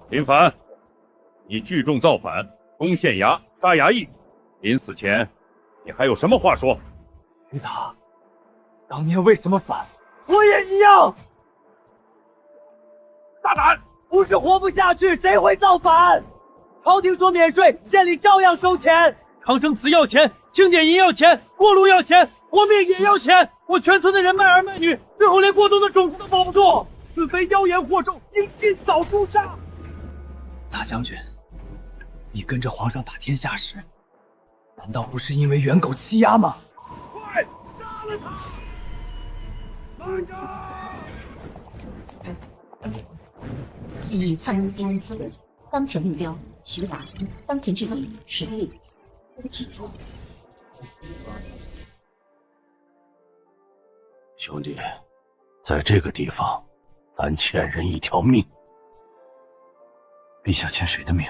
林凡，你聚众造反，攻县衙，杀衙役，临死前，你还有什么话说？徐达，当年为什么反，我也一样。大胆！不是活不下去，谁会造反？朝廷说免税，县里照样收钱。长生祠要钱，清点银要钱，过路要钱，活命也要钱。我全村的人卖儿卖女，最后连过冬的种子都保不住。此非妖言惑众，应尽早诛杀。大将军，你跟着皇上打天下时，难道不是因为猿狗欺压吗？快杀了他！慢着！近日窜入新安7人，当前目标徐达，当前距离10里。兄弟，在这个地方，咱欠人一条命。陛下欠谁的命？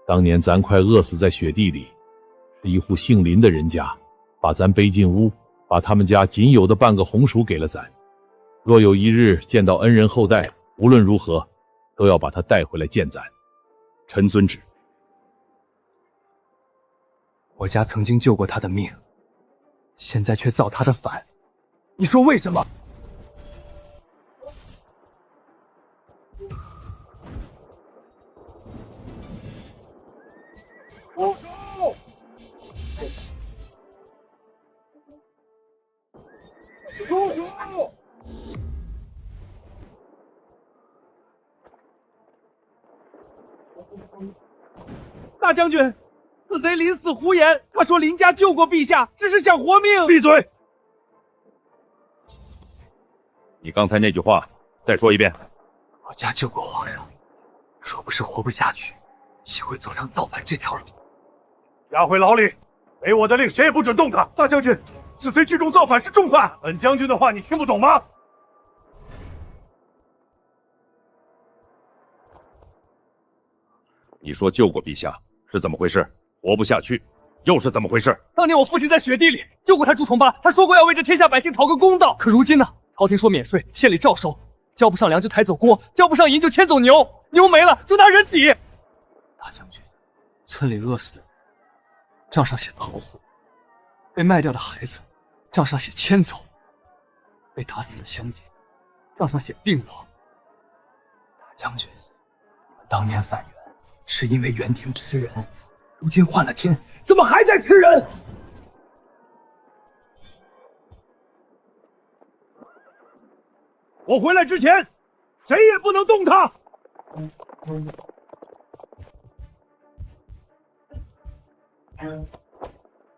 当年咱快饿死在雪地里，是一户姓林的人家把咱背进屋，把他们家仅有的半个红薯给了咱。若有一日见到恩人后代，无论如何都要把他带回来见咱。臣遵旨。我家曾经救过他的命，现在却造他的反，你说为什么？住手！住手！大将军，此贼临死胡言，他说林家救过陛下，只是想活命。闭嘴！你刚才那句话再说一遍。我家救过皇上，若不是活不下去，岂会走上造反这条路？押回牢里，没我的令，谁也不准动他。大将军，此贼聚众造反是重犯，本将军的话你听不懂吗？你说救过陛下是怎么回事？活不下去又是怎么回事？当年我父亲在雪地里救过他朱重八，他说过要为这天下百姓讨个公道。可如今呢？朝廷说免税，县里照收，交不上粮就抬走锅，交不上银就牵走牛，牛没了就拿人抵。大将军，村里饿死的人，账上写逃户；被卖掉的孩子，账上写牵走；被打死的乡亲，账上写病亡。大将军，你们当年反袁是因为袁廷吃人，如今换了天，怎么还在吃人？我回来之前，谁也不能动他。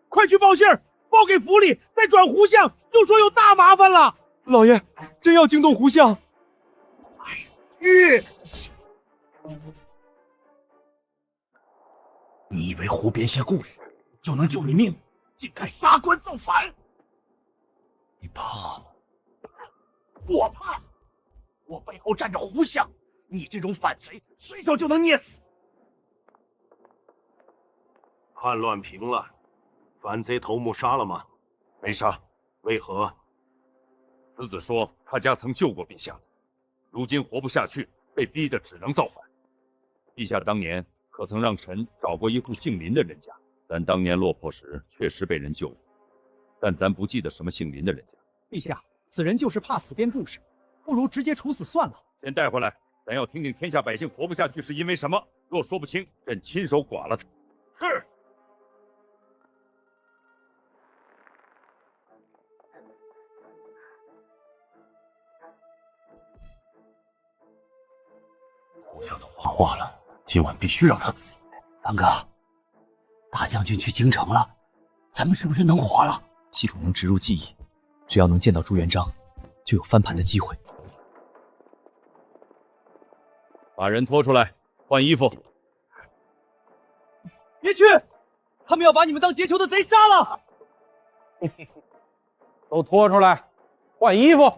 快去报信儿，报给府里，再转胡相，就说有大麻烦了。老爷，真要惊动胡相？去！你以为胡编些故事就能救你命，竟敢杀官造反？你怕吗？我怕！我背后站着胡相，你这种反贼随手就能捏死。叛乱平了，反贼头目杀了吗？没杀。为何？侄子说他家曾救过陛下，如今活不下去，被逼得只能造反。陛下当年可曾让臣找过一户姓林的人家？咱当年落魄时确实被人救过，但咱不记得什么姓林的人家。陛下，此人就是怕死编故事，不如直接处死算了。先带回来，咱要听听天下百姓活不下去是因为什么。若说不清，朕亲手剐了他。是。胡相都发话了，今晚必须让他死。凡哥，大将军去京城了，咱们是不是能活了？系统能植入记忆，只要能见到朱元璋，就有翻盘的机会。把人拖出来，换衣服。别去，他们要把你们当劫囚的贼杀了。都拖出来，换衣服。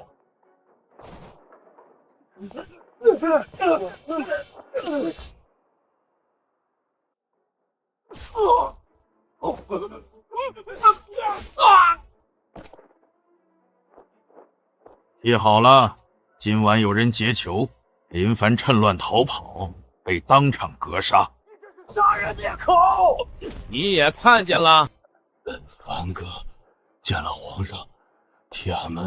议好了，今晚有人劫囚，林凡趁乱逃跑，被当场格杀。杀人灭口！你也看见了？凡哥见了皇上，替俺们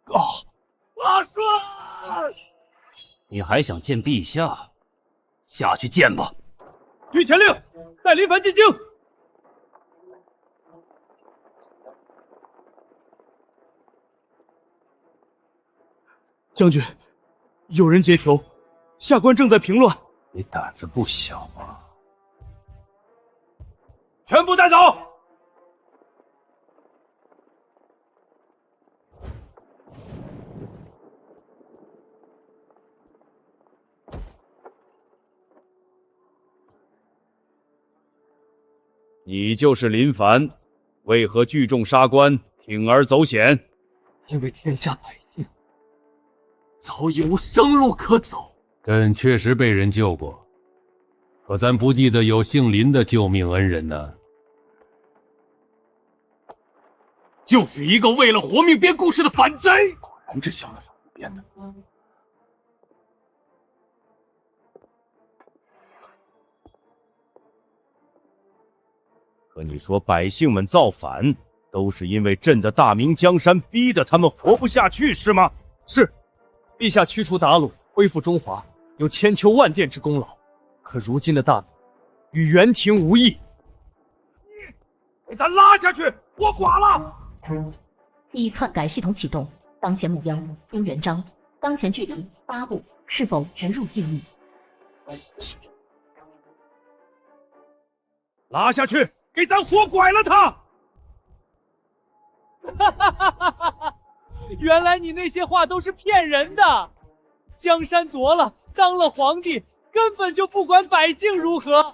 阿顺，你还想见陛下？下去见吧。御前令，带林凡进京。将军，有人劫囚，下官正在平乱。你胆子不小啊！全部带走！你就是林凡，为何聚众杀官，铤而走险？因为天下百姓早已无生路可走。朕确实被人救过，可咱不记得有姓林的救命恩人呢。就是一个为了活命编故事的反贼！果然这小子是胡编的。可你说百姓们造反，都是因为朕的大明江山逼得他们活不下去，是吗？是，陛下驱除鞑虏，恢复中华，有千秋万殿之功劳。可如今的大明，与元廷无异。给咱拉下去，我寡了！第一篡改系统启动，当前目标朱元璋，当前距离8步，是否直入禁狱？拉下去，给咱活拐了他！原来你那些话都是骗人的。江山夺了，当了皇帝，根本就不管百姓如何。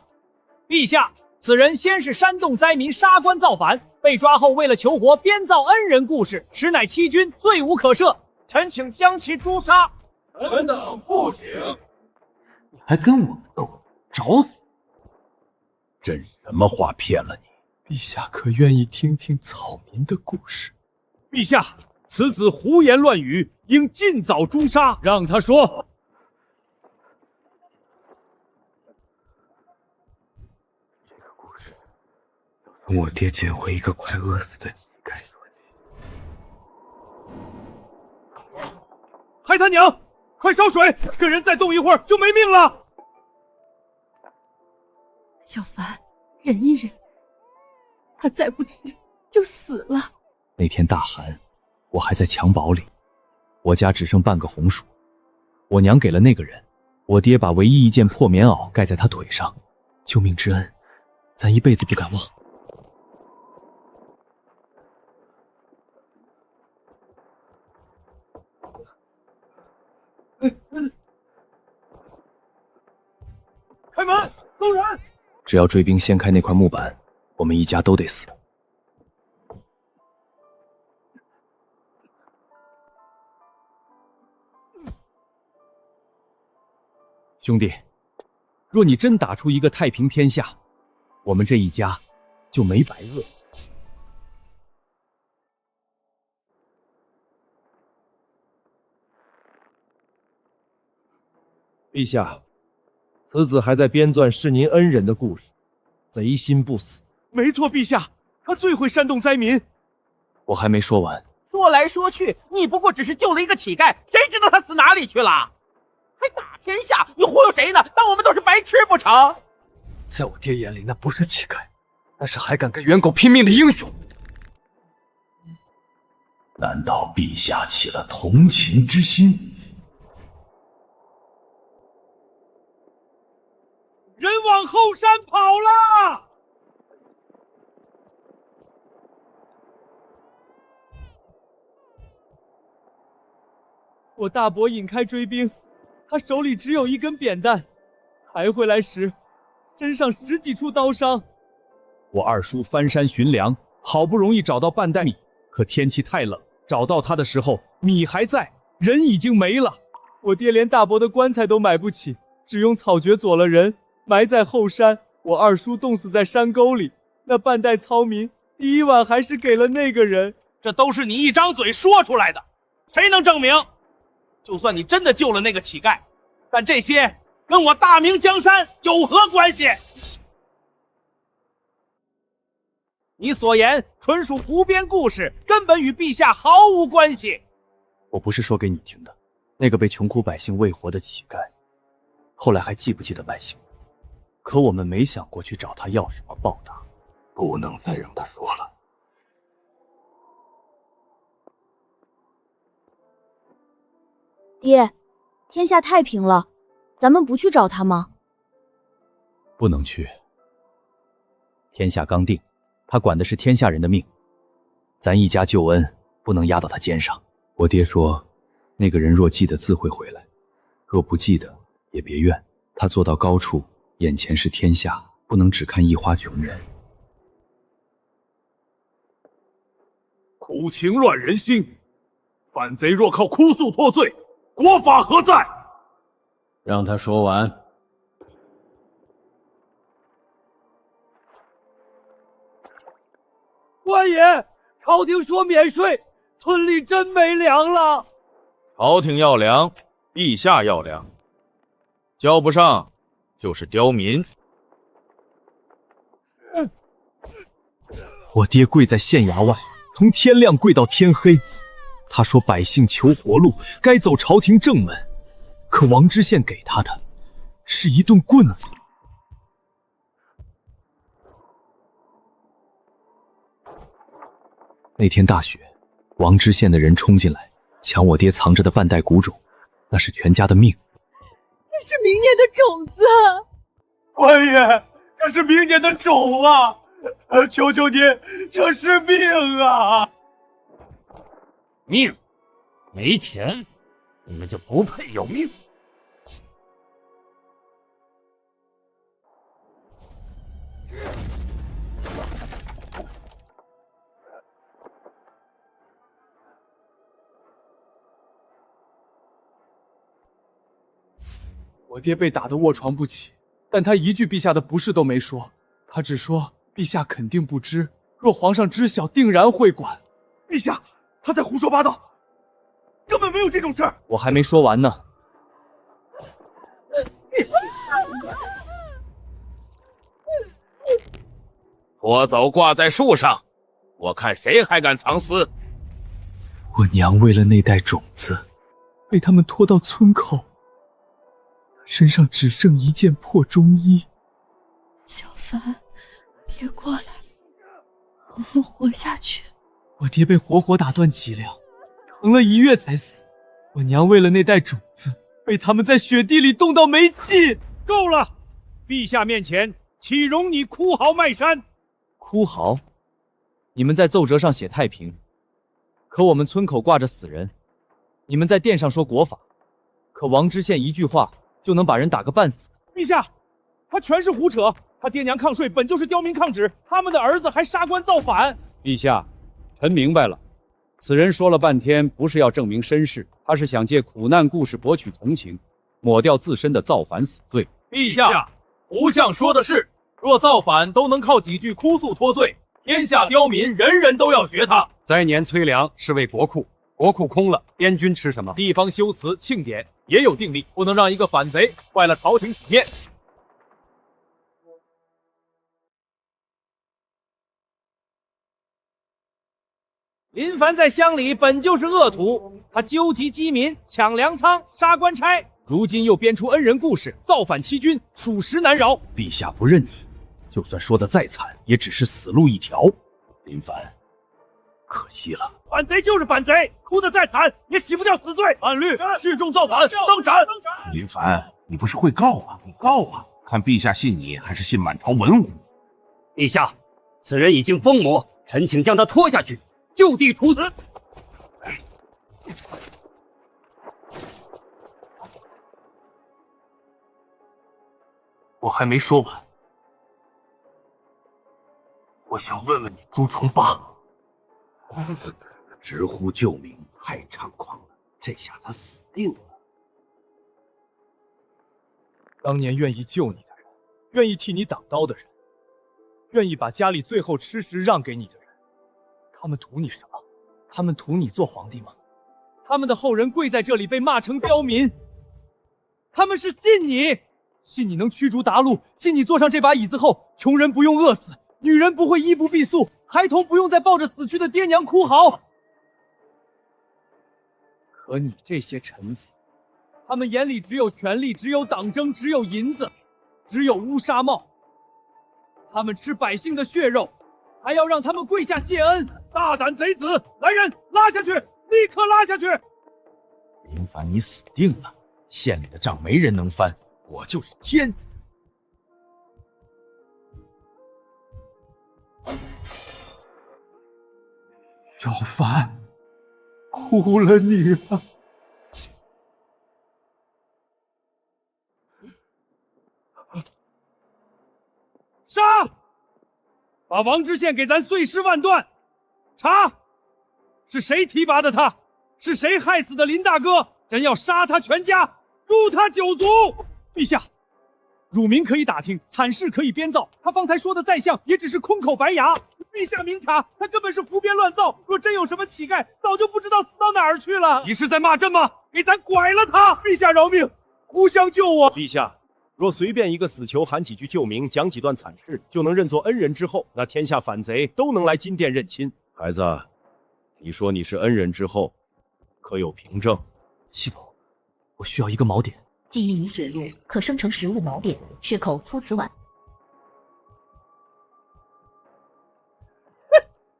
陛下，此人先是煽动灾民杀官造反，被抓后为了求活编造恩人故事，实乃欺君，罪无可赦。臣请将其诛杀。臣等复请。你还跟我们斗，找死！朕什么话骗了你？陛下可愿意听听草民的故事？陛下，此子胡言乱语，应尽早诛杀。让他说。这个故事要从我爹捡回一个快饿死的乞丐说起。害他娘！快烧水！这人再动一会儿就没命了。小凡，忍一忍，他再不吃就死了。那天大寒，我还在襁褓里，我家只剩半个红薯，我娘给了那个人，我爹把唯一一件破棉袄盖在他腿上，救命之恩，咱一辈子不敢忘。开门，动人！只要追兵掀开那块木板，我们一家都得死。兄弟，若你真打出一个太平天下，我们这一家就没白饿。陛下，此子还在编撰是您恩人的故事，贼心不死。没错，陛下，他最会煽动灾民。我还没说完。说来说去，你不过只是救了一个乞丐，谁知道他死哪里去了？还打天下，你忽悠谁呢？当我们都是白痴不成？在我爹眼里，那不是乞丐，那是还敢跟冤狗拼命的英雄。难道陛下起了同情之心？人往后山跑了！我大伯引开追兵，他手里只有一根扁担，抬回来时，身上10几处刀伤。我二叔翻山寻粮，好不容易找到半袋米，可天气太冷，找到他的时候，米还在，人已经没了。我爹连大伯的棺材都买不起，只用草蕨佐了人，埋在后山。我二叔冻死在山沟里，那半袋糙米，第一碗还是给了那个人。这都是你一张嘴说出来的，谁能证明？就算你真的救了那个乞丐，但这些跟我大明江山有何关系？你所言纯属胡编故事，根本与陛下毫无关系。我不是说给你听的，那个被穷苦百姓喂活的乞丐，后来还记不记得百姓？可我们没想过去找他要什么报答。不能再让他说了。爹，天下太平了，咱们不去找他吗？不能去。天下刚定，他管的是天下人的命，咱一家救恩不能压到他肩上。我爹说，那个人若记得自会回来，若不记得也别怨。他做到高处，眼前是天下，不能只看一花穷人。苦情乱人心，反贼若靠哭诉脱罪，国法何在？让他说完。官爷，朝廷说免税，村里真没粮了。朝廷要粮，陛下要粮，交不上就是刁民。我爹跪在县衙外，从天亮跪到天黑。他说百姓求活路，该走朝廷正门。可王知县给他的是一顿棍子。那天大雪，王知县的人冲进来，抢我爹藏着的半袋谷种，那是全家的命。这是明年的种子。官爷，这是明年的种啊！求求您，这是命啊！命？没钱，你们就不配有命？我爹被打得卧床不起，但他一句陛下的不是都没说，他只说陛下肯定不知，若皇上知晓，定然会管。陛下，他在胡说八道，根本没有这种事儿。我还没说完呢。拖走挂在树上，我看谁还敢藏私。我娘为了那袋种子，被他们拖到村口，身上只剩一件破中衣。小凡，别过来，好好活下去。我爹被活活打断脊梁，疼了1月才死。我娘为了那袋种子，被他们在雪地里冻到没气。够了！陛下面前岂容你哭嚎卖山？哭嚎？你们在奏折上写太平，可我们村口挂着死人；你们在殿上说国法，可王知县一句话就能把人打个半死。陛下，他全是胡扯。他爹娘抗税本就是刁民抗旨，他们的儿子还杀官造反。陛下，臣明白了。此人说了半天，不是要证明身世，他是想借苦难故事博取同情，抹掉自身的造反死罪。陛下，胡相说的是，若造反都能靠几句哭诉脱罪，天下刁民人人都要学他。灾年催粮是为国库，国库空了，边军吃什么？地方修祠庆典也有定例，不能让一个反贼坏了朝廷体面。林凡在乡里本就是恶徒，他纠集饥民，抢粮仓，杀官差，如今又编出恩人故事，造反欺君，属实难饶。陛下不认你，就算说的再惨，也只是死路一条。林凡，可惜了。反贼就是反贼，哭得再惨也洗不掉死罪。按律聚众造反，登斩。林凡，你不是会告吗？你告啊！看陛下信你，还是信满朝文武？陛下，此人已经疯魔，臣请将他拖下去，就地处死。我还没说完，我想问问你，朱重八，直呼救命，太猖狂了！这下他死定了。当年愿意救你的人，愿意替你挡刀的人，愿意把家里最后吃食让给你的人，他们图你什么？他们图你做皇帝吗？他们的后人跪在这里被骂成刁民，他们是信你，信你能驱逐鞑虏，信你坐上这把椅子后，穷人不用饿死，女人不会衣不蔽宿，孩童不用再抱着死去的爹娘哭嚎。可你这些臣子，他们眼里只有权力，只有党争，只有银子，只有乌纱帽。他们吃百姓的血肉，还要让他们跪下谢恩。大胆贼子！来人，拉下去！立刻拉下去！林凡，你死定了！县里的账没人能翻，我就是天。小凡，哭了你了。杀！把王知县给咱碎尸万段！查！是谁提拔的他？是谁害死的林大哥？朕要杀他全家，诛他9族！陛下，辱民可以打听，惨事可以编造。他方才说的宰相也只是空口白牙。陛下明察，他根本是胡编乱造。若真有什么乞丐，早就不知道死到哪儿去了。你是在骂朕吗？给咱拐了他！陛下饶命，互相救我！陛下，若随便一个死囚喊几句救命，讲几段惨事，就能认作恩人之后，那天下反贼都能来金殿认亲。孩子，你说你是恩人之后，可有凭证？系统，我需要一个锚点。记忆已写入，可生成实物锚点，缺口托词碗。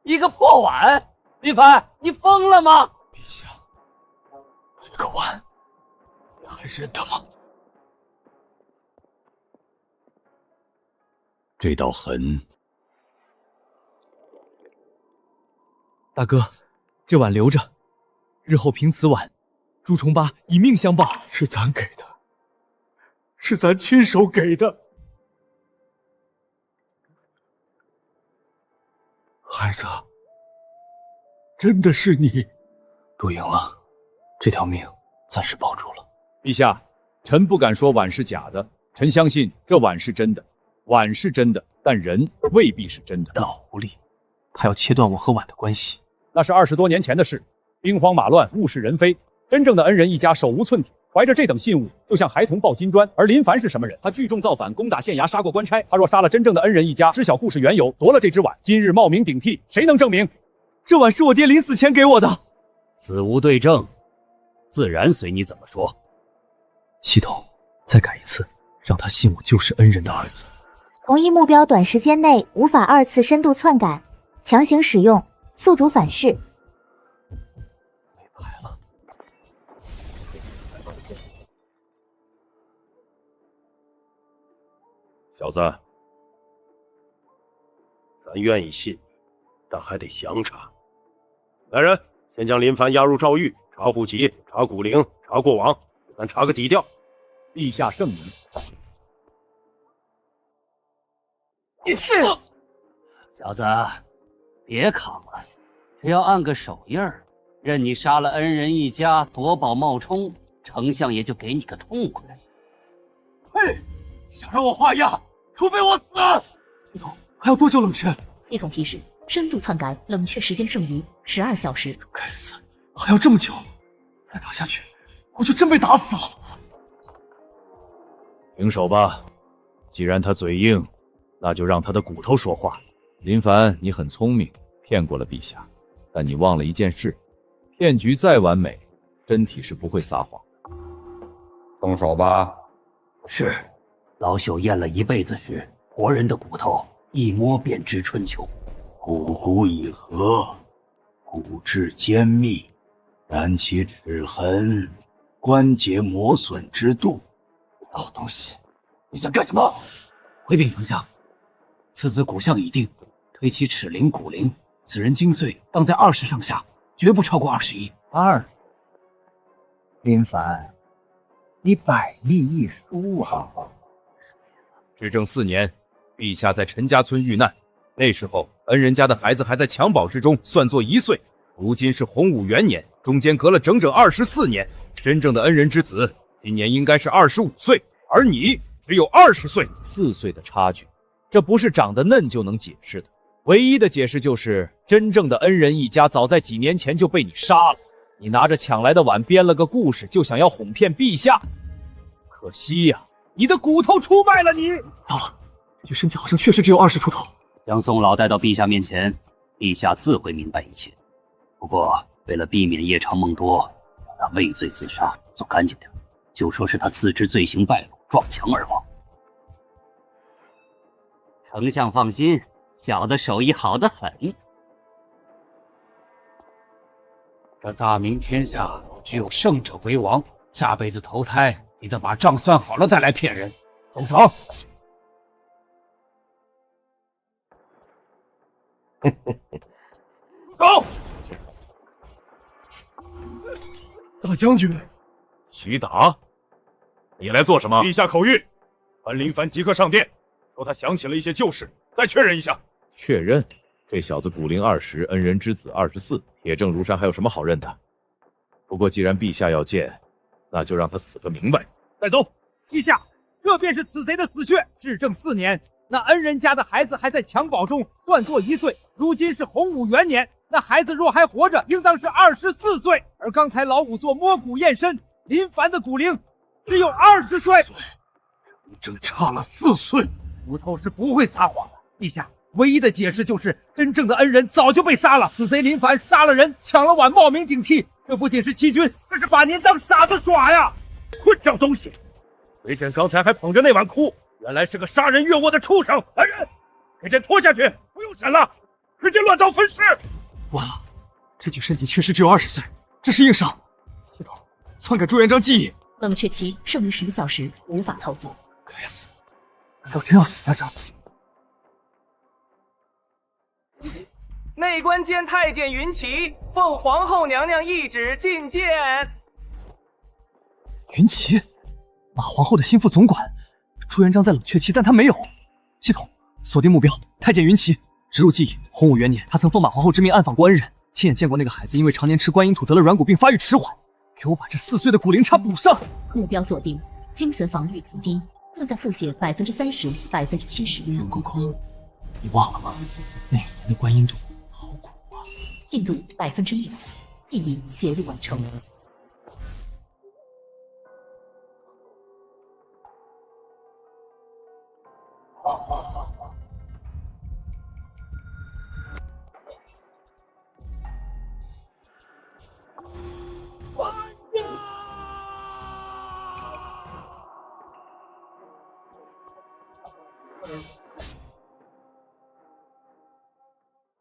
一个破碗，林凡，你疯了吗？陛下，这个碗你还认得吗？这道痕，大哥，这碗留着，日后凭此碗，朱重八以命相报。是咱给的，是咱亲手给的。孩子，真的是你。赌赢了，这条命暂时保住了。陛下，臣不敢说碗是假的，臣相信这碗是真的。碗是真的，但人未必是真的。老狐狸，他要切断我和碗的关系。那是20多年前的事，兵荒马乱，物是人非，真正的恩人一家手无寸铁，怀着这等信物，就像孩童抱金砖。而林凡是什么人？他聚众造反，攻打县衙，杀过官差。他若杀了真正的恩人一家，知晓故事缘由，夺了这只碗，今日冒名顶替，谁能证明？这碗是我爹临死前给我的。死无对证，自然随你怎么说。系统，再改一次，让他信我就是恩人的儿子。同一目标短时间内无法2次深度篡改，强行使用，宿主反噬。没牌了。小子，咱愿意信，但还得详查。来人，先将林凡押入诏狱，查户籍，查骨龄，查过往，咱查个底调。陛下圣明。是，小子，别扛了，只要按个手印儿，任你杀了恩人一家，夺宝冒充，丞相也就给你个痛快。嘿，想让我画押，除非我死。系统，还要多久冷却？系统提示：深度篡改，冷却时间剩余12小时。该死，还要这么久？再打下去，我就真被打死了。停手吧，既然他嘴硬，那就让他的骨头说话。林凡，你很聪明，骗过了陛下，但你忘了一件事：骗局再完美，身体是不会撒谎的。动手吧。是，老朽咽了一辈子血，活人的骨头一摸便知春秋。骨已合，骨质坚密，然其齿痕，关节磨损之度。老东西，你想干什么？回禀丞相，此子骨相已定，推其齿龄骨龄，此人精岁当在20上下，绝不超过21。林凡，你百密一疏啊！至正4年，陛下在陈家村遇难，那时候恩人家的孩子还在襁褓之中，算作1岁。如今是洪武元年，中间隔了整整24年，真正的恩人之子今年应该是25岁，而你只有20岁，4岁的差距，这不是长得嫩就能解释的。唯一的解释就是，真正的恩人一家早在几年前就被你杀了。你拿着抢来的碗编了个故事，就想要哄骗陛下。可惜呀，你的骨头出卖了你。糟了，这具身体好像确实只有20出头。将宋老带到陛下面前，陛下自会明白一切。不过为了避免夜长梦多，让他畏罪自杀，做干净点，就说是他自知罪行败露，撞墙而亡。丞相放心，小的手艺好得很。这大明天下只有胜者为王，下辈子投胎，你得把账算好了再来骗人。动手！走！大将军，徐达，你来做什么？陛下口谕，樊林凡即刻上殿，说他想起了一些旧事，再确认一下。确认？这小子骨龄20，恩人之子24，铁证如山，还有什么好认的？不过既然陛下要见，那就让他死个明白。带走！陛下，这便是此贼的死穴。至正4年，那恩人家的孩子还在襁褓中，算作1岁。如今是洪武元年，那孩子若还活着，应当是24岁。而刚才老仵作摸骨验身，林凡的骨龄只有20岁，整整差了4岁。骨头是不会撒谎的。陛下，唯一的解释就是真正的恩人早就被杀了，死贼林凡杀了人，抢了碗，冒名顶替。这不仅是欺君，这是把您当傻子耍呀！混账东西！微臣刚才还捧着那碗哭，原来是个杀人越货的畜生！来人，给朕拖下去，不用审了，直接乱刀分尸！完了，这具身体确实只有20岁，这是硬伤。系统篡改朱元璋记忆，冷却期剩余10个小时，无法操作。该死，难道真要死在这儿？内官监太监云奇奉皇后娘娘懿旨觐见。云奇，马皇后的心腹总管。朱元璋在冷却期，但他没有。系统锁定目标，太监云奇。植入记忆，洪武元年，他曾奉马皇后之命暗访过恩人，亲眼见过那个孩子因为常年吃观音土得了软骨病，发育迟缓。给我把这4岁的骨龄差补上。目标锁定，精神防御极低，正在腹泻30%、70%。永公公，你忘了吗？那一年的观音土好苦啊！进度100%，记忆写入完成。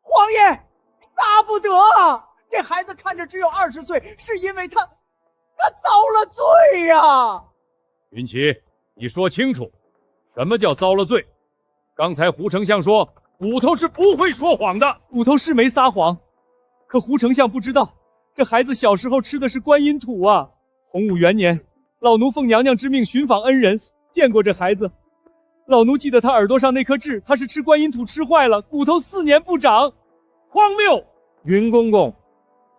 皇爷，巴不得啊！这孩子看着只有20岁，是因为他遭了罪呀！云奇，你说清楚，什么叫遭了罪？刚才胡丞相说骨头是不会说谎的，骨头是没撒谎，可胡丞相不知道，这孩子小时候吃的是观音土啊！洪武元年，老奴奉娘娘之命寻访恩人，见过这孩子。老奴记得他耳朵上那颗痣，他是吃观音土吃坏了，骨头4年不长。荒谬！云公公，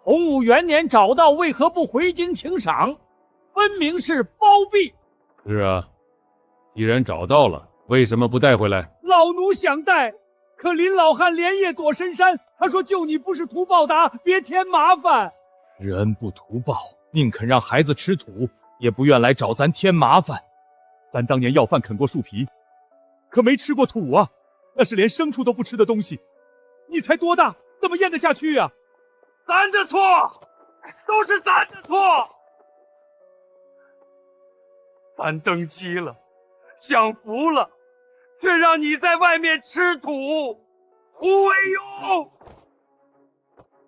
洪武元年找到，为何不回京请赏？分明是包庇。是啊，既然找到了，为什么不带回来？老奴想带，可林老汉连夜躲深山，他说救你不是图报答，别添麻烦。知恩不图报，宁肯让孩子吃土，也不愿来找咱添麻烦。咱当年要饭啃过树皮，可没吃过土啊，那是连牲畜都不吃的东西。你才多大，怎么咽得下去啊？咱的错，都是咱的错。咱登基了，享福了，却让你在外面吃土，胡为庸！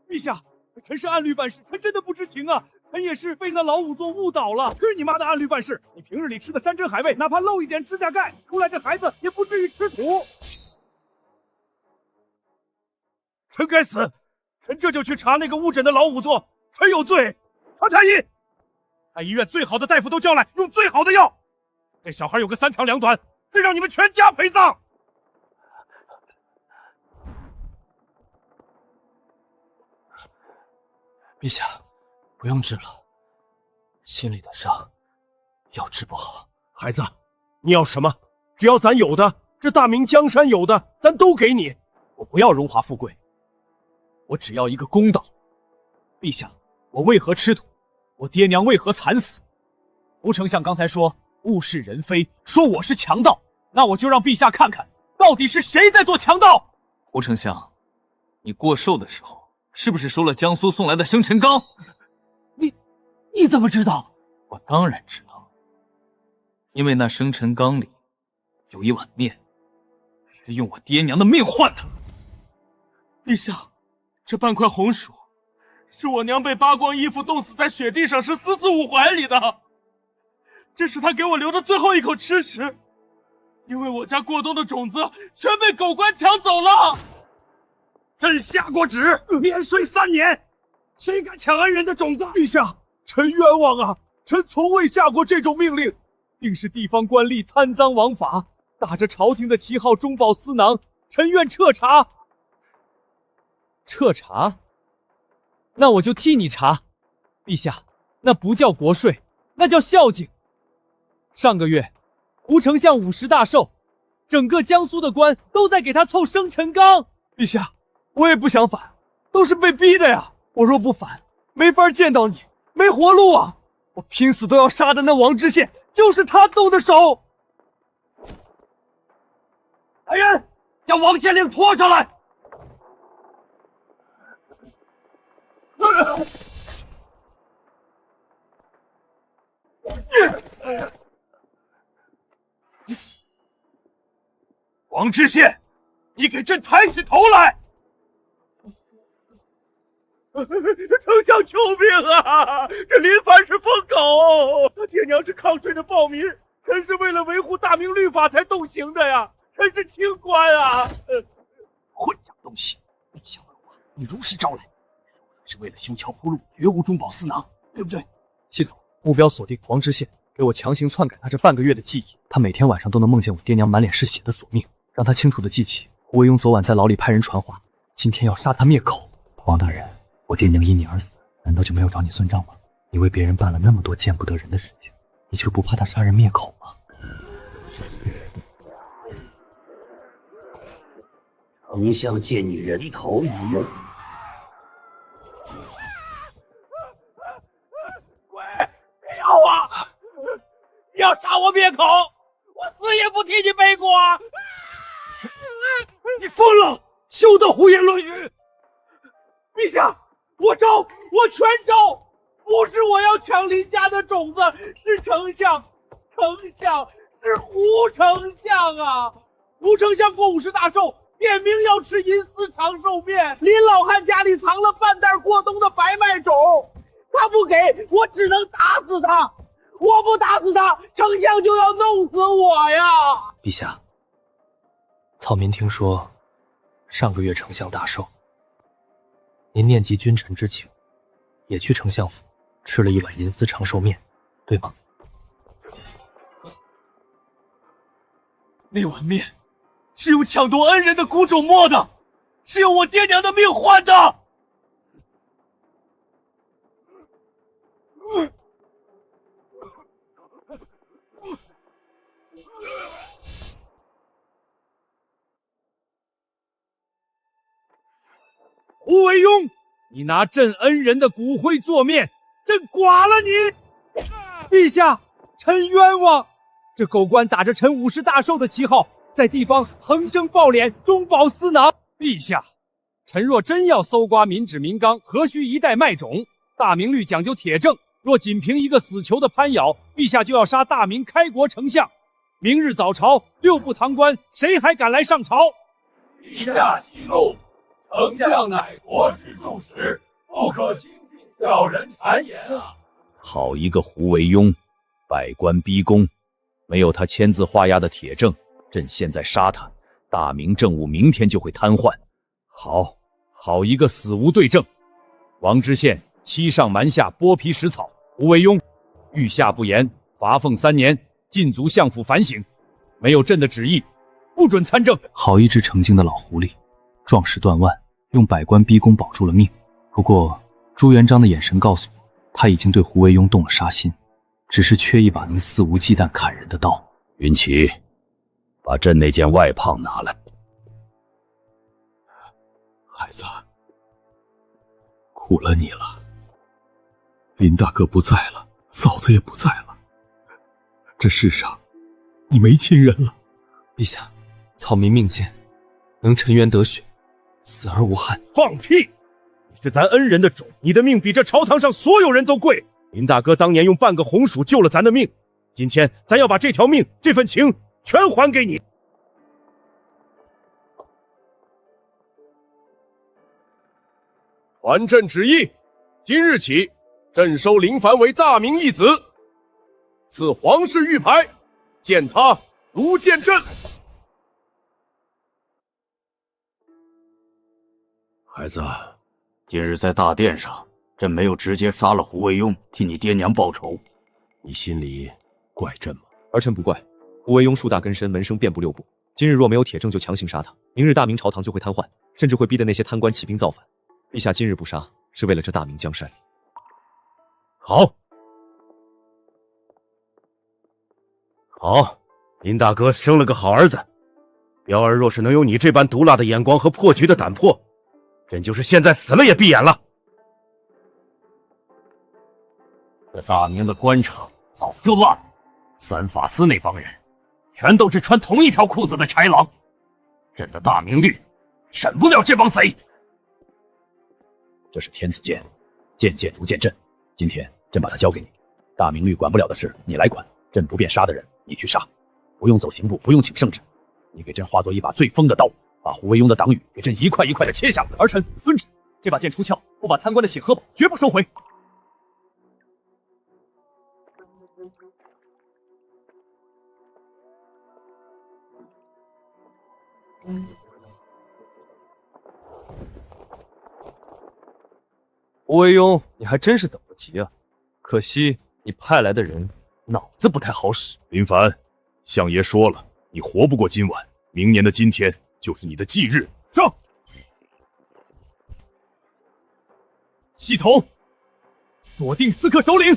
陛下，臣是按律办事，臣真的不知情啊，臣也是被那老仵作误导了。去你妈的按律办事！你平日里吃的山珍海味，哪怕漏一点指甲盖，出来这孩子也不至于吃土。臣该死，臣这就去查那个误诊的老仵作，臣有罪。传太医，把医院最好的大夫都叫来，用最好的药。这小孩有个3长2短，得让你们全家陪葬。陛下，不用治了，心里的伤要治不好。孩子，你要什么？只要咱有的，这大明江山有的，咱都给你。我不要荣华富贵，我只要一个公道。陛下，我为何吃土？我爹娘为何惨死？胡丞相刚才说物是人非，说我是强盗，那我就让陛下看看，到底是谁在做强盗。胡丞相，你过寿的时候是不是收了江苏送来的生辰纲？你怎么知道？我当然知道，因为那生辰纲里有一碗面，是用我爹娘的命换的。陛下，这半块红薯是我娘被扒光衣服冻死在雪地上时死5怀里的，这是她给我留的最后一口吃食，因为我家过冬的种子全被狗官抢走了。朕下过旨，免税3年，谁敢抢恩人的种子？陛下，臣冤枉啊！臣从未下过这种命令，定是地方官吏贪赃枉法，打着朝廷的旗号中饱私囊，臣愿彻查。彻查？那我就替你查。陛下，那不叫国税，那叫孝敬。上个月，胡丞相50大寿，整个江苏的官都在给他凑生辰纲。陛下，我也不想反，都是被逼的呀。我若不反，没法见到你，没活路啊！我拼死都要杀的那王知县，就是他动的手。来人，将王县令拖上来！王知县，你给朕抬起头来！丞相救命啊！这林凡是疯狗，爹娘是抗税的暴民，臣是为了维护大明律法才动刑的呀！臣是清官啊！混账东西！陛下问话，你如实招来。是为了修桥铺路，绝无中饱私囊，对不对？系统目标锁定王知县，给我强行篡改他这半个月的记忆。他每天晚上都能梦见我爹娘满脸是血的索命，让他清楚的记起胡惟庸昨晚在牢里派人传话，今天要杀他灭口。王大人，我爹娘因你而死，难道就没有找你算账吗？你为别人办了那么多见不得人的事情，你就不怕他杀人灭口吗？丞相借你人头一用。要啊！你要杀我灭口，我死也不替你背锅！你疯了！休得胡言乱语！陛下，我招，我全招！不是我要抢林家的种子，是丞相是胡丞相啊！胡丞相过50大寿，点名要吃银丝长寿面，林老汉家里藏了半袋过冬的白麦种。他不给我，只能打死他。我不打死他，丞相就要弄死我呀！陛下，草民听说，上个月丞相大寿，您念及君臣之情，也去丞相府吃了一碗银丝长寿面，对吗？那碗面是用抢夺恩人的谷种磨的，是用我爹娘的命换的。胡惟庸，你拿朕恩人的骨灰做面，朕剐了你！陛下，臣冤枉！这狗官打着臣50大寿的旗号，在地方横征暴敛，中饱私囊。陛下，臣若真要搜刮民脂民膏，何须一袋麦种？大明律讲究铁证，若仅凭一个死囚的攀咬，陛下就要杀大明开国丞相。明日早朝，6部堂官，谁还敢来上朝？陛下息怒，丞相乃国之柱石，不可轻信小人谗言啊！好一个胡惟庸，百官逼宫，没有他签字画押的铁证，朕现在杀他，大明政务明天就会瘫痪。好一个死无对证！王知县欺上瞒下，剥皮食草，胡惟庸御下不严，罚俸3年，禁足相府反省。没有朕的旨意，不准参政。好一只成精的老狐狸，壮士断腕，用百官逼宫保住了命。不过朱元璋的眼神告诉我，他已经对胡惟庸动了杀心，只是缺一把能肆无忌惮砍人的刀。云奇，把朕那件外袍拿来。孩子，苦了你了。林大哥不在了，嫂子也不在了，这世上，你没亲人了。陛下，草民命贱，能沉冤得雪，死而无憾。放屁！你是咱恩人的种，你的命比这朝堂上所有人都贵。林大哥当年用半个红薯救了咱的命，今天咱要把这条命、这份情全还给你。传朕旨意，今日起，朕收林凡为大明义子，赐皇室玉牌，见他如见朕。孩子，今日在大殿上，朕没有直接杀了胡惟庸，替你爹娘报仇，你心里怪朕吗？儿臣不怪。胡惟庸树大根深，门生遍布六部。今日若没有铁证，就强行杀他，明日大明朝堂就会瘫痪，甚至会逼得那些贪官起兵造反。陛下今日不杀，是为了这大明江山。好，好，林大哥生了个好儿子。彪儿若是能有你这般毒辣的眼光和破局的胆魄，朕就是现在死了也闭眼了。这大明的官场早就烂了，三法司那帮人全都是穿同一条裤子的豺狼，朕的大明律审不了这帮贼。这是天子剑，剑剑如见朕。今天朕把它交给你，大明律管不了的事你来管，朕不便杀的人你去杀，不用走刑部，不用请圣旨，你给朕化作一把最锋的刀，把胡惟庸的党羽给朕一块一块的切下来。儿臣遵旨。这把剑出鞘，不把贪官的血喝饱，绝不收回。胡惟庸，你还真是等不及啊！可惜你派来的人脑子不太好使。林凡，相爷说了，你活不过今晚，明年的今天就是你的忌日。上！系统锁定刺客首领，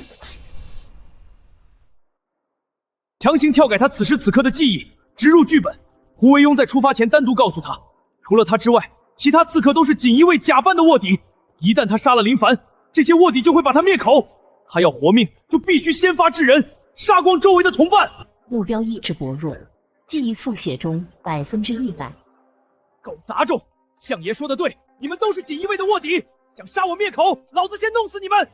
强行跳改他此时此刻的记忆，植入剧本。胡惟庸在出发前单独告诉他，除了他之外，其他刺客都是锦衣卫假扮的卧底。一旦他杀了林凡，这些卧底就会把他灭口。他要活命，就必须先发制人，杀光周围的同伴。目标意志薄弱，记忆复写中100%。狗杂种！相爷说的对，你们都是锦衣卫的卧底，想杀我灭口，老子先弄死你们！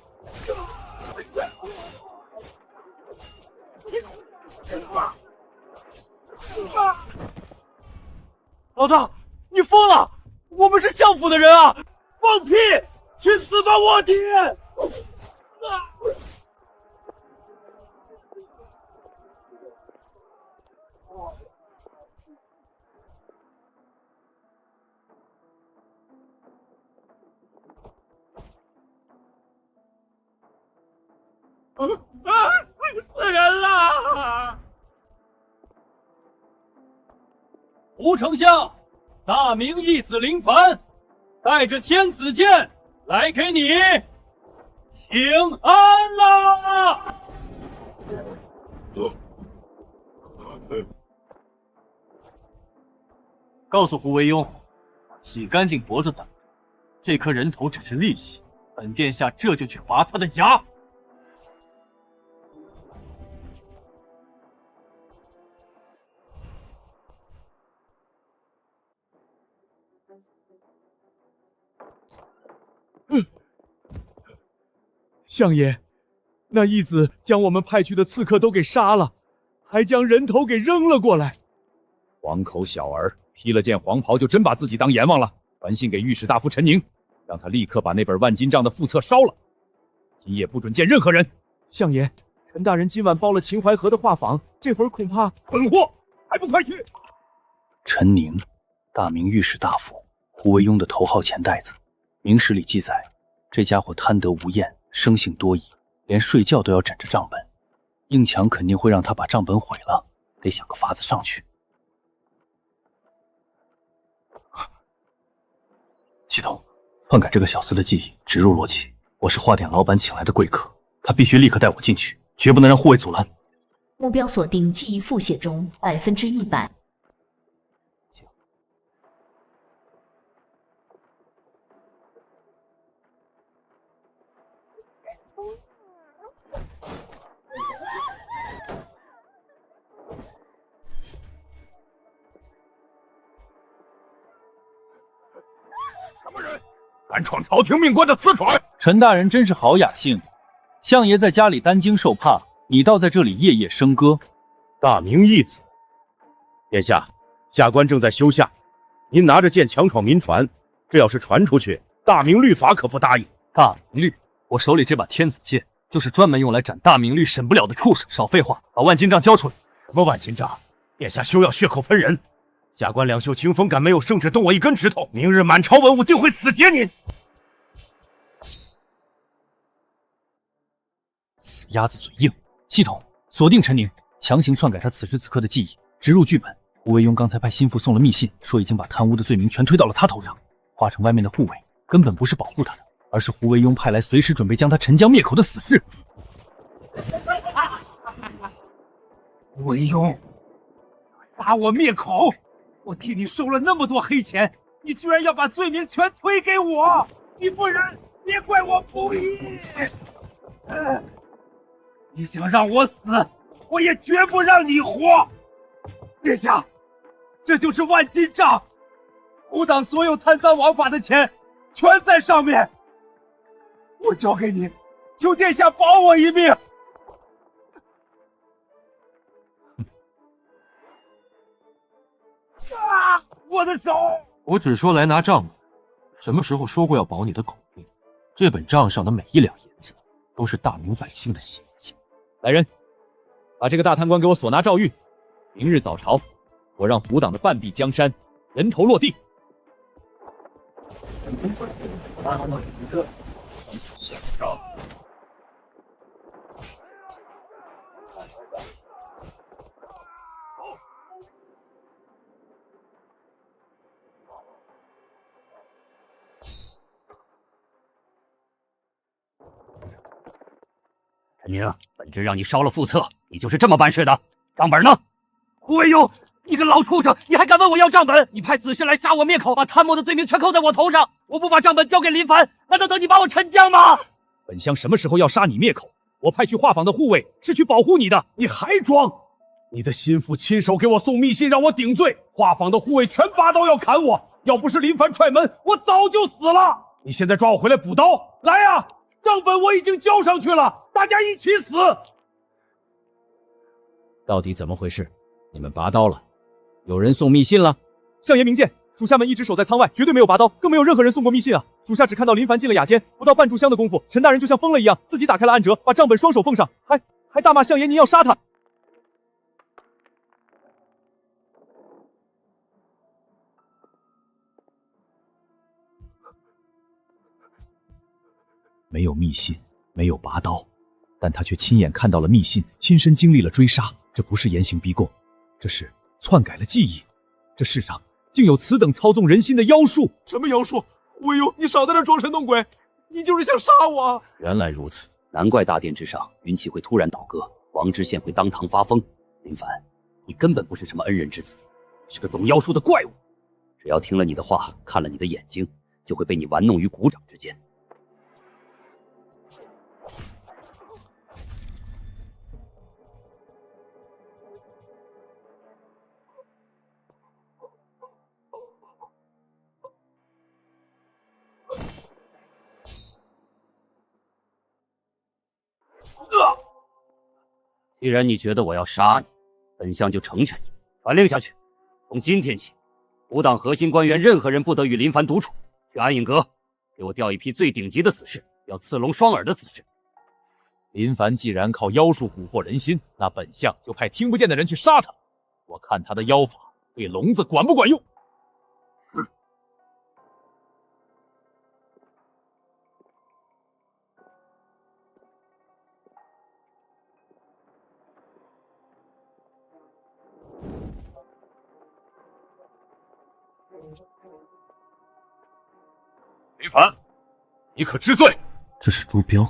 老大，你疯了！我们是相府的人啊！放屁！去死吧，卧底！死人了！胡丞相，大明义子林凡带着天子剑来给你请安啦！告诉胡惟庸，洗干净脖子等着，这颗人头只是利息，本殿下这就去拔他的牙。相爷，那义子将我们派去的刺客都给杀了，还将人头给扔了过来。黄口小儿，披了件黄袍就真把自己当阎王了。传信给御史大夫陈宁，让他立刻把那本万金账的副册烧了，今夜不准见任何人。相爷，陈大人今晚包了秦淮河的画舫，这会儿恐怕……蠢货，还不快去！陈宁，大明御史大夫，胡惟庸的头号钱袋子。明史里记载，这家伙贪得无厌，生性多疑，连睡觉都要枕着账本。应强肯定会让他把账本毁了，得想个法子上去。系统，篡改这个小厮的记忆，植入逻辑。我是画典老板请来的贵客，他必须立刻带我进去，绝不能让护卫阻拦。目标锁定记忆复写中100%。什么人敢闯朝廷命官的私船？陈大人真是好雅兴，相爷在家里担惊受怕，你倒在这里夜夜笙歌。大明义子，殿下，下官正在修下，您拿着剑强闯民船，这要是传出去，大明律法可不答应。大明律，我手里这把天子剑就是专门用来斩大明律审不了的畜生。少废话，把万金杖交出来。什么万金杖？殿下休要血口喷人！下官两袖清风，敢没有圣旨动我一根指头，明日满朝文武定会死结您！死鸭子嘴硬！系统锁定陈宁，强行篡改他此时此刻的记忆，植入剧本。胡惟庸刚才派心腹送了密信，说已经把贪污的罪名全推到了他头上。华城外面的护卫根本不是保护他的，而是胡惟庸派来随时准备将他陈江灭口的死士。惟庸，打我灭口！我替你收了那么多黑钱，你居然要把罪名全推给我！你不仁，别怪我不义！你想让我死，我也绝不让你活！殿下，这就是万金杖，吾党所有贪赃枉法的钱，全在上面。我交给你，求殿下保我一命。啊！我的手！我只说来拿账本，什么时候说过要保你的狗命？这本账上的每一两银子，都是大明百姓的血钱。来人，把这个大贪官给我索拿诏狱。明日早朝，我让胡党的半壁江山人头落地。陈宁，本职让你烧了副册，你就是这么办事的？账本呢？胡惟庸，你个老畜生，你还敢问我要账本？你派死士来杀我灭口，把贪墨的罪名全扣在我头上。我不把账本交给林凡，难道等你把我沉江吗？本乡什么时候要杀你灭口？我派去画舫的护卫是去保护你的，你还装？你的心腹亲手给我送密信让我顶罪，画舫的护卫全拔刀要砍我，要不是林凡踹门，我早就死了。你现在抓我回来补刀，来呀！账本我已经交上去了，大家一起死！到底怎么回事？你们拔刀了？有人送密信了？相爷明鉴，属下们一直守在仓外，绝对没有拔刀，更没有任何人送过密信啊！属下只看到林凡进了雅间，不到半炷香的功夫，陈大人就像疯了一样，自己打开了暗折，把账本双手奉上，还大骂相爷您要杀他。没有密信，没有拔刀，但他却亲眼看到了密信，亲身经历了追杀。这不是严刑逼供，这是篡改了记忆。这世上竟有此等操纵人心的妖术！什么妖术？惟庸，你少在这装神弄鬼，你就是想杀我！原来如此，难怪大殿之上云旗会突然倒戈，王知县会当堂发疯。林凡，你根本不是什么恩人之子，是个懂妖术的怪物。只要听了你的话，看了你的眼睛，就会被你玩弄于股掌之间。既然你觉得我要杀你，本相就成全你。传令下去，从今天起，吾党核心官员任何人不得与林凡独处。去安隐阁，给我调一批最顶级的死士，要刺龙双耳的死士。林凡既然靠妖术蛊惑人心，那本相就派听不见的人去杀他。我看他的妖法对聋子管不管用。林凡，你可知罪？这是朱标，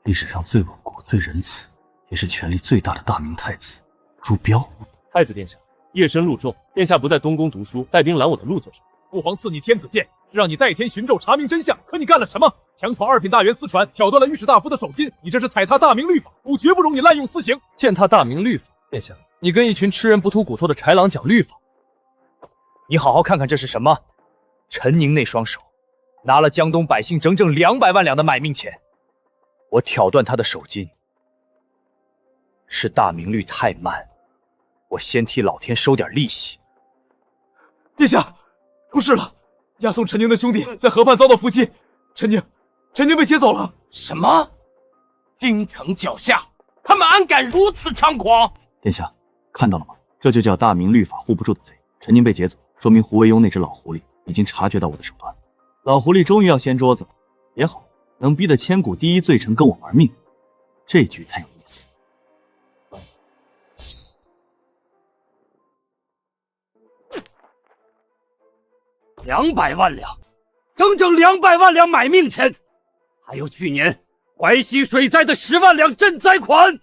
历史上最稳固、最仁慈，也是权力最大的大明太子。朱标，太子殿下，夜深路重，殿下不在东宫读书，带兵拦我的路做什么？父皇赐你天子剑，是让你代天寻咒，查明真相。可你干了什么？强闯2品大员私船，挑断了御史大夫的手心，你这是踩踏大明律法，吾绝不容你滥用私刑。践踏大明律法，殿下，你跟一群吃人不吐骨头的豺狼讲律法？你好好看看这是什么？陈宁那双手，拿了江东百姓整整200万两的买命钱。我挑断他的手筋，是大明律太慢，我先替老天收点利息。殿下，出事了！押送陈宁的兄弟在河畔遭到伏击，陈宁被劫走了。什么？京城脚下，他们安敢如此猖狂？殿下，看到了吗？这就叫大明律法护不住的贼。陈宁被劫走，说明胡惟庸那只老狐狸已经察觉到我的手段。老狐狸终于要掀桌子，也好，能逼得千古第一罪臣跟我玩命，这局才有意思。200万两，整整200万两买命钱，还有去年淮西水灾的10万两赈灾款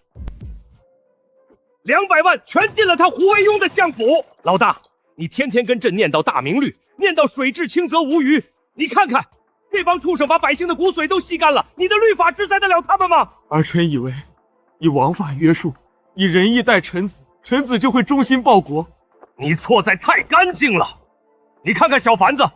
，200万全进了他胡惟庸的相府。老大，你天天跟朕念叨大明律，念叨水至清则无鱼，你看看这帮畜生把百姓的骨髓都吸干了，你的律法制裁得了他们吗？儿臣以为以王法约束，以仁义待臣子，臣子就会忠心报国。你错在太干净了。你看看小凡子，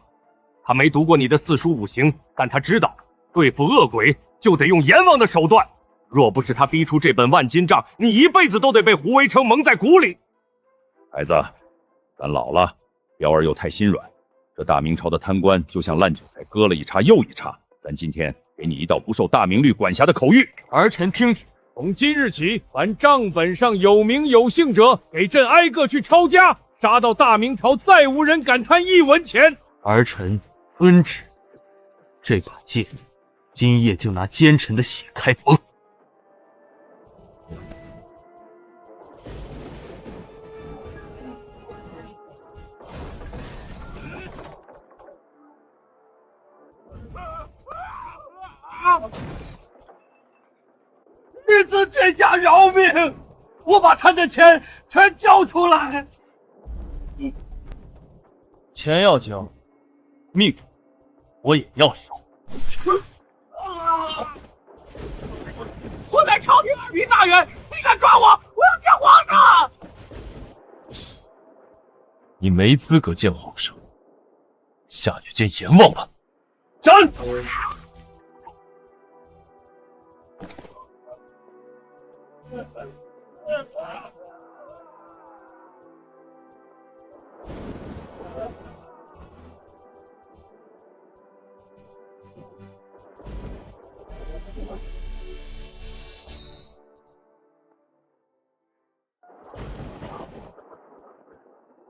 他没读过你的四书五行，但他知道对付恶鬼就得用阎王的手段。若不是他逼出这本万金账，你一辈子都得被胡惟成蒙在鼓里。孩子，咱老了，彪儿又太心软。这大明朝的贪官就像烂韭菜，割了一茬又一茬。咱今天给你一道不受大明律管辖的口谕。儿臣听旨。从今日起，凡账本上有名有姓者，给朕挨个去抄家，杀到大明朝再无人敢贪1文钱。儿臣遵旨。这把戒指，今夜就拿奸臣的血开封。弟子殿下饶命，我把他的钱全交出来。钱要交，命我也要收。我乃朝廷2品大员，你敢抓我，我要见皇上！你没资格见皇上，下去见阎王吧。斩！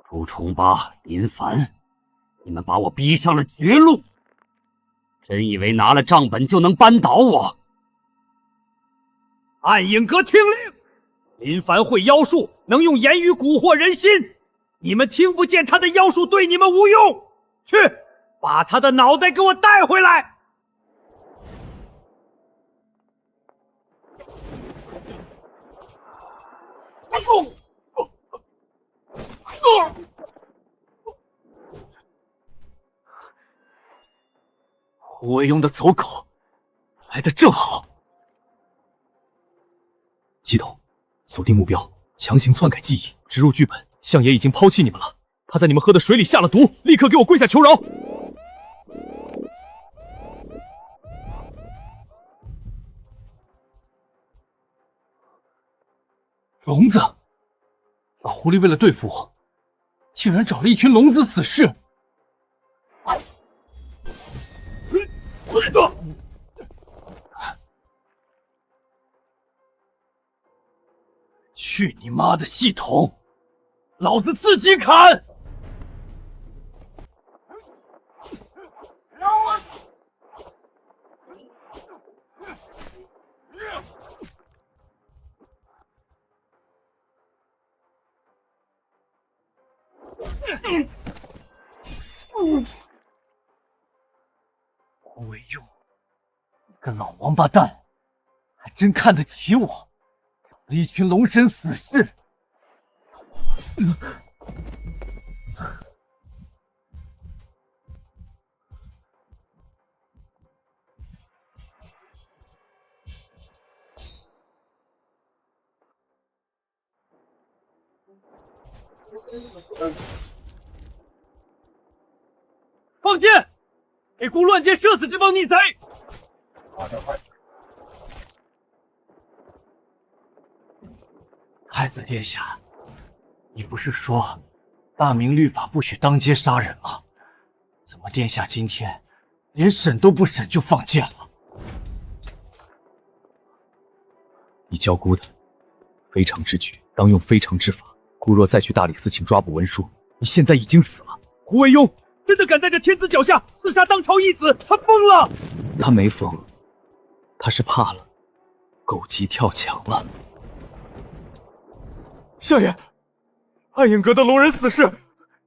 朱重八、林凡，你们把我逼上了绝路，真以为拿了账本就能扳倒我？暗影阁听令，林凡会妖术，能用言语蛊惑人心。你们听不见他的妖术对你们无用，去把他的脑袋给我带回来。胡惟庸的走狗来得正好。系统，锁定目标，强行篡改记忆，植入剧本。相爷已经抛弃你们了，他在你们喝的水里下了毒，立刻给我跪下求饶！聋子，老狐狸为了对付我，竟然找了一群聋子死士。去你妈的系统！老子自己砍！胡惟庸，你个老王八蛋，还真看得起我！找了一群龙神死士。放箭！给孤乱剑射死这帮逆贼！太子殿下，你不是说大明律法不许当街杀人吗？怎么殿下今天连审都不审就放箭了？你教孤的非常之举，当用非常之法。孤若再去大理寺请抓捕文书，你现在已经死了。胡惟庸真的敢在这天子脚下刺杀当朝义子，他疯了！他没疯，他是怕了，狗急跳墙了。相爷，暗影阁的龙人死士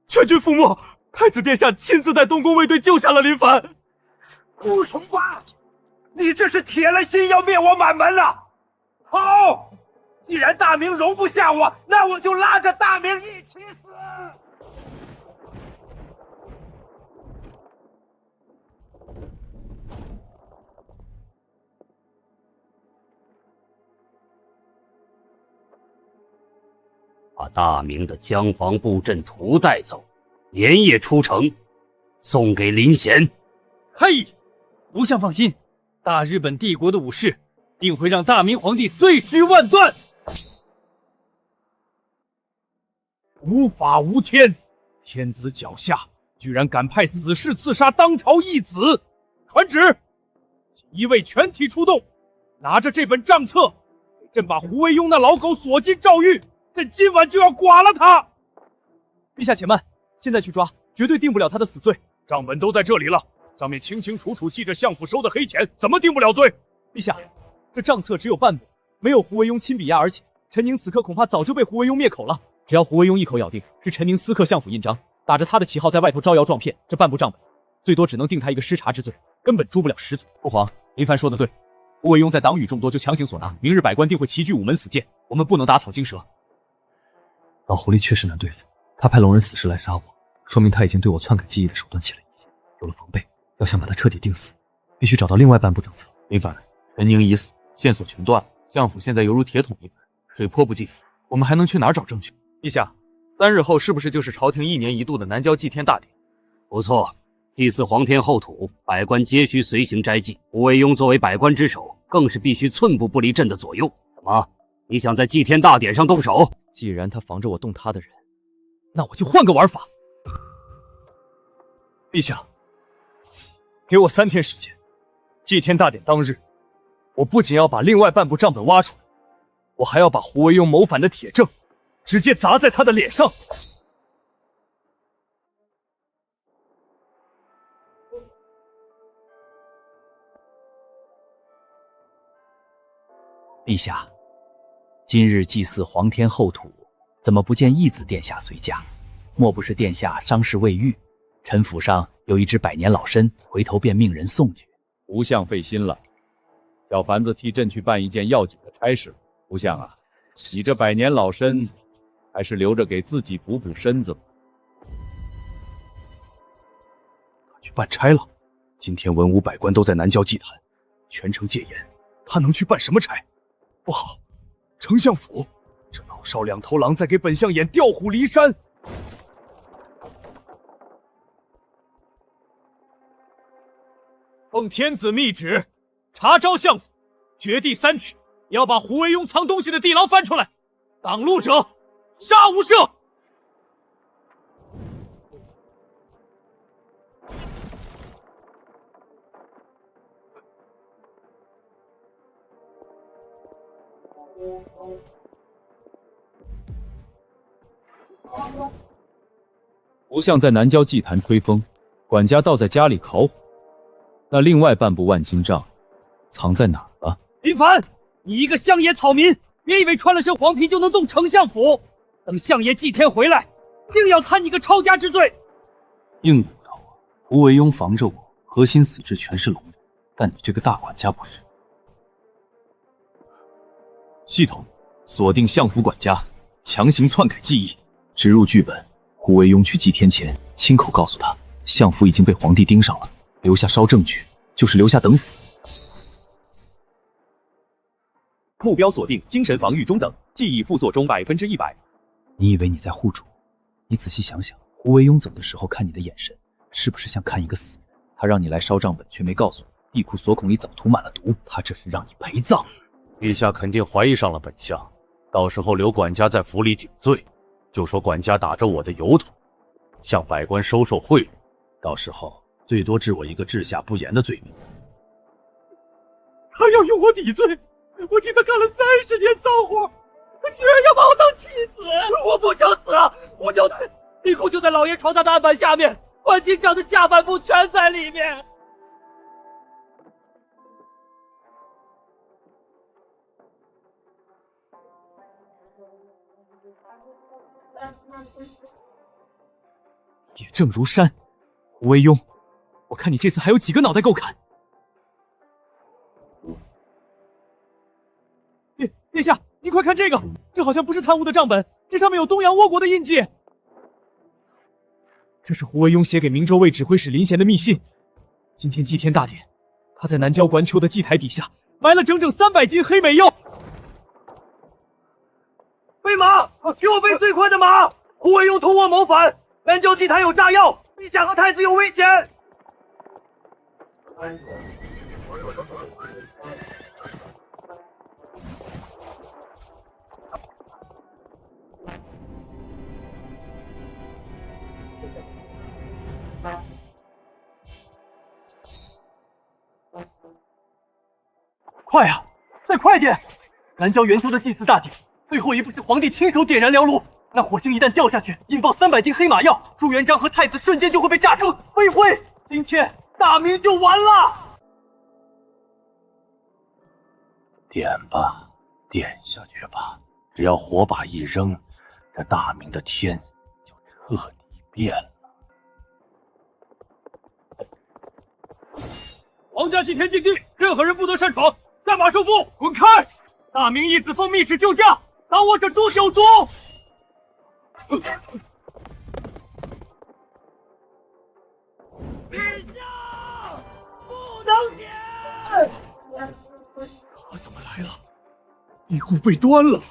全军覆没，太子殿下亲自带东宫卫队救下了林凡。顾崇瓜，你这是铁了心要灭我满门了！好，既然大明容不下我，那我就拉着大明一起死！把大明的江防布阵图带走，连夜出城，送给林贤。嘿，吾相放心，大日本帝国的武士定会让大明皇帝岁时万钻。无法无天，天子脚下居然敢派死士刺杀当朝义子！传旨，一位全体出动，拿着这本账册，给朕把胡惟庸那老狗锁进诏狱。朕今晚就要剐了他！陛下且慢，现在去抓，绝对定不了他的死罪。账本都在这里了，上面清清楚楚记着相府收的黑钱，怎么定不了罪？陛下，这账册只有半本，没有胡惟庸亲笔押，而且陈宁此刻恐怕早就被胡惟庸灭口了。只要胡惟庸一口咬定是陈宁私刻相府印章，打着他的旗号在外头招摇撞骗，这半部账本最多只能定他一个失察之罪，根本诛不了实罪。父皇，林凡说的对，胡惟庸在党羽众多就强行所拿，明日百官定会齐聚午门死谏，我们不能打草惊蛇。老狐狸确实难对付，他派龙人死士来杀我，说明他已经对我篡改记忆的手段起了疑心，有了防备。要想把他彻底定死，必须找到另外半部政策。林凡，陈宁已死，线索全断了，相府现在犹如铁桶一般，水泼不进，我们还能去哪儿找证据？陛下，3日后是不是就是朝廷1年1度的南郊祭天大典？不错，祭祀皇天后土，百官皆需随行斋祭。胡惟庸作为百官之首，更是必须寸步不离朕的左右。怎么，你想在祭天大典上动手？既然他防着我动他的人，那我就换个玩法。陛下，给我3天时间。祭天大典当日，我不仅要把另外半部账本挖出来，我还要把胡惟庸谋反的铁证直接砸在他的脸上。陛下，今日祭祀皇天后土，怎么不见义子殿下随驾？莫不是殿下伤势未愈？臣府上有一只百年老参，回头便命人送去。吾相费心了，小凡子替朕去办一件要紧的差事。吾相啊，你这百年老参，还是留着给自己补补身子吧。去办差了。今天文武百官都在南郊祭坛，全城戒严，他能去办什么差？不好，丞相府，这老少两头狼在给本相演调虎离山。奉天子密旨，查招相府，掘地3尺，要把胡惟庸藏东西的地牢翻出来，挡路者杀无赦。吾相在南郊祭坛吹风，管家倒在家里烤火。那另外半部万金帐藏在哪儿了？林凡，你一个乡野草民，别以为穿了身黄皮就能动丞相府。等相爷祭天回来，定要参你个抄家之罪。硬骨头啊！胡惟庸防着我，核心死志全是龙人，但你这个大管家不是。系统锁定相府管家，强行篡改记忆，植入剧本。胡惟庸去祭天前，亲口告诉他，相府已经被皇帝盯上了。留下烧证据，就是留下等死。目标锁定精神防御中等，记忆复塑中100%。你以为你在护主？你仔细想想，胡惟庸走的时候看你的眼神，是不是像看一个死人？他让你来烧账本，却没告诉你地库锁孔里早涂满了毒，他这是让你陪葬。陛下肯定怀疑上了本相，到时候留管家在府里顶罪，就说管家打着我的由头，向百官收受贿赂，到时候最多治我一个治下不严的罪名。他要用我抵罪，我替他干了30年脏活，他居然要把我当弃子！我不想死啊！我交代，地库就在老爷床榻的案板下面，万金长的下半部全在里面。铁证如山，胡惟庸，我看你这次还有几个脑袋够砍？殿下，您快看这个，这好像不是贪污的账本，这上面有东洋倭国的印记。这是胡惟庸写给明州卫指挥使林贤的密信。今天祭天大典，他在南郊关丘的祭台底下埋了整整300斤黑美药。备马，给我备最快的马！胡惟庸同我谋反，南郊祭台有炸药，陛下和太子有危险。快啊，再快点！南郊元丘的祭祀大典，最后一步是皇帝亲手点燃燎炉。那火星一旦掉下去，引爆300斤黑马药，朱元璋和太子瞬间就会被炸成飞灰。今天大明就完了。点吧，点下去吧，只要火把一扔，这大明的天就彻底变了。皇家祭天禁地，任何人不得擅闯。战马收复，滚开！大明义子奉密旨救驾，挡我者诛九族！陛下，不能点！他怎么来了？衣裤被端了。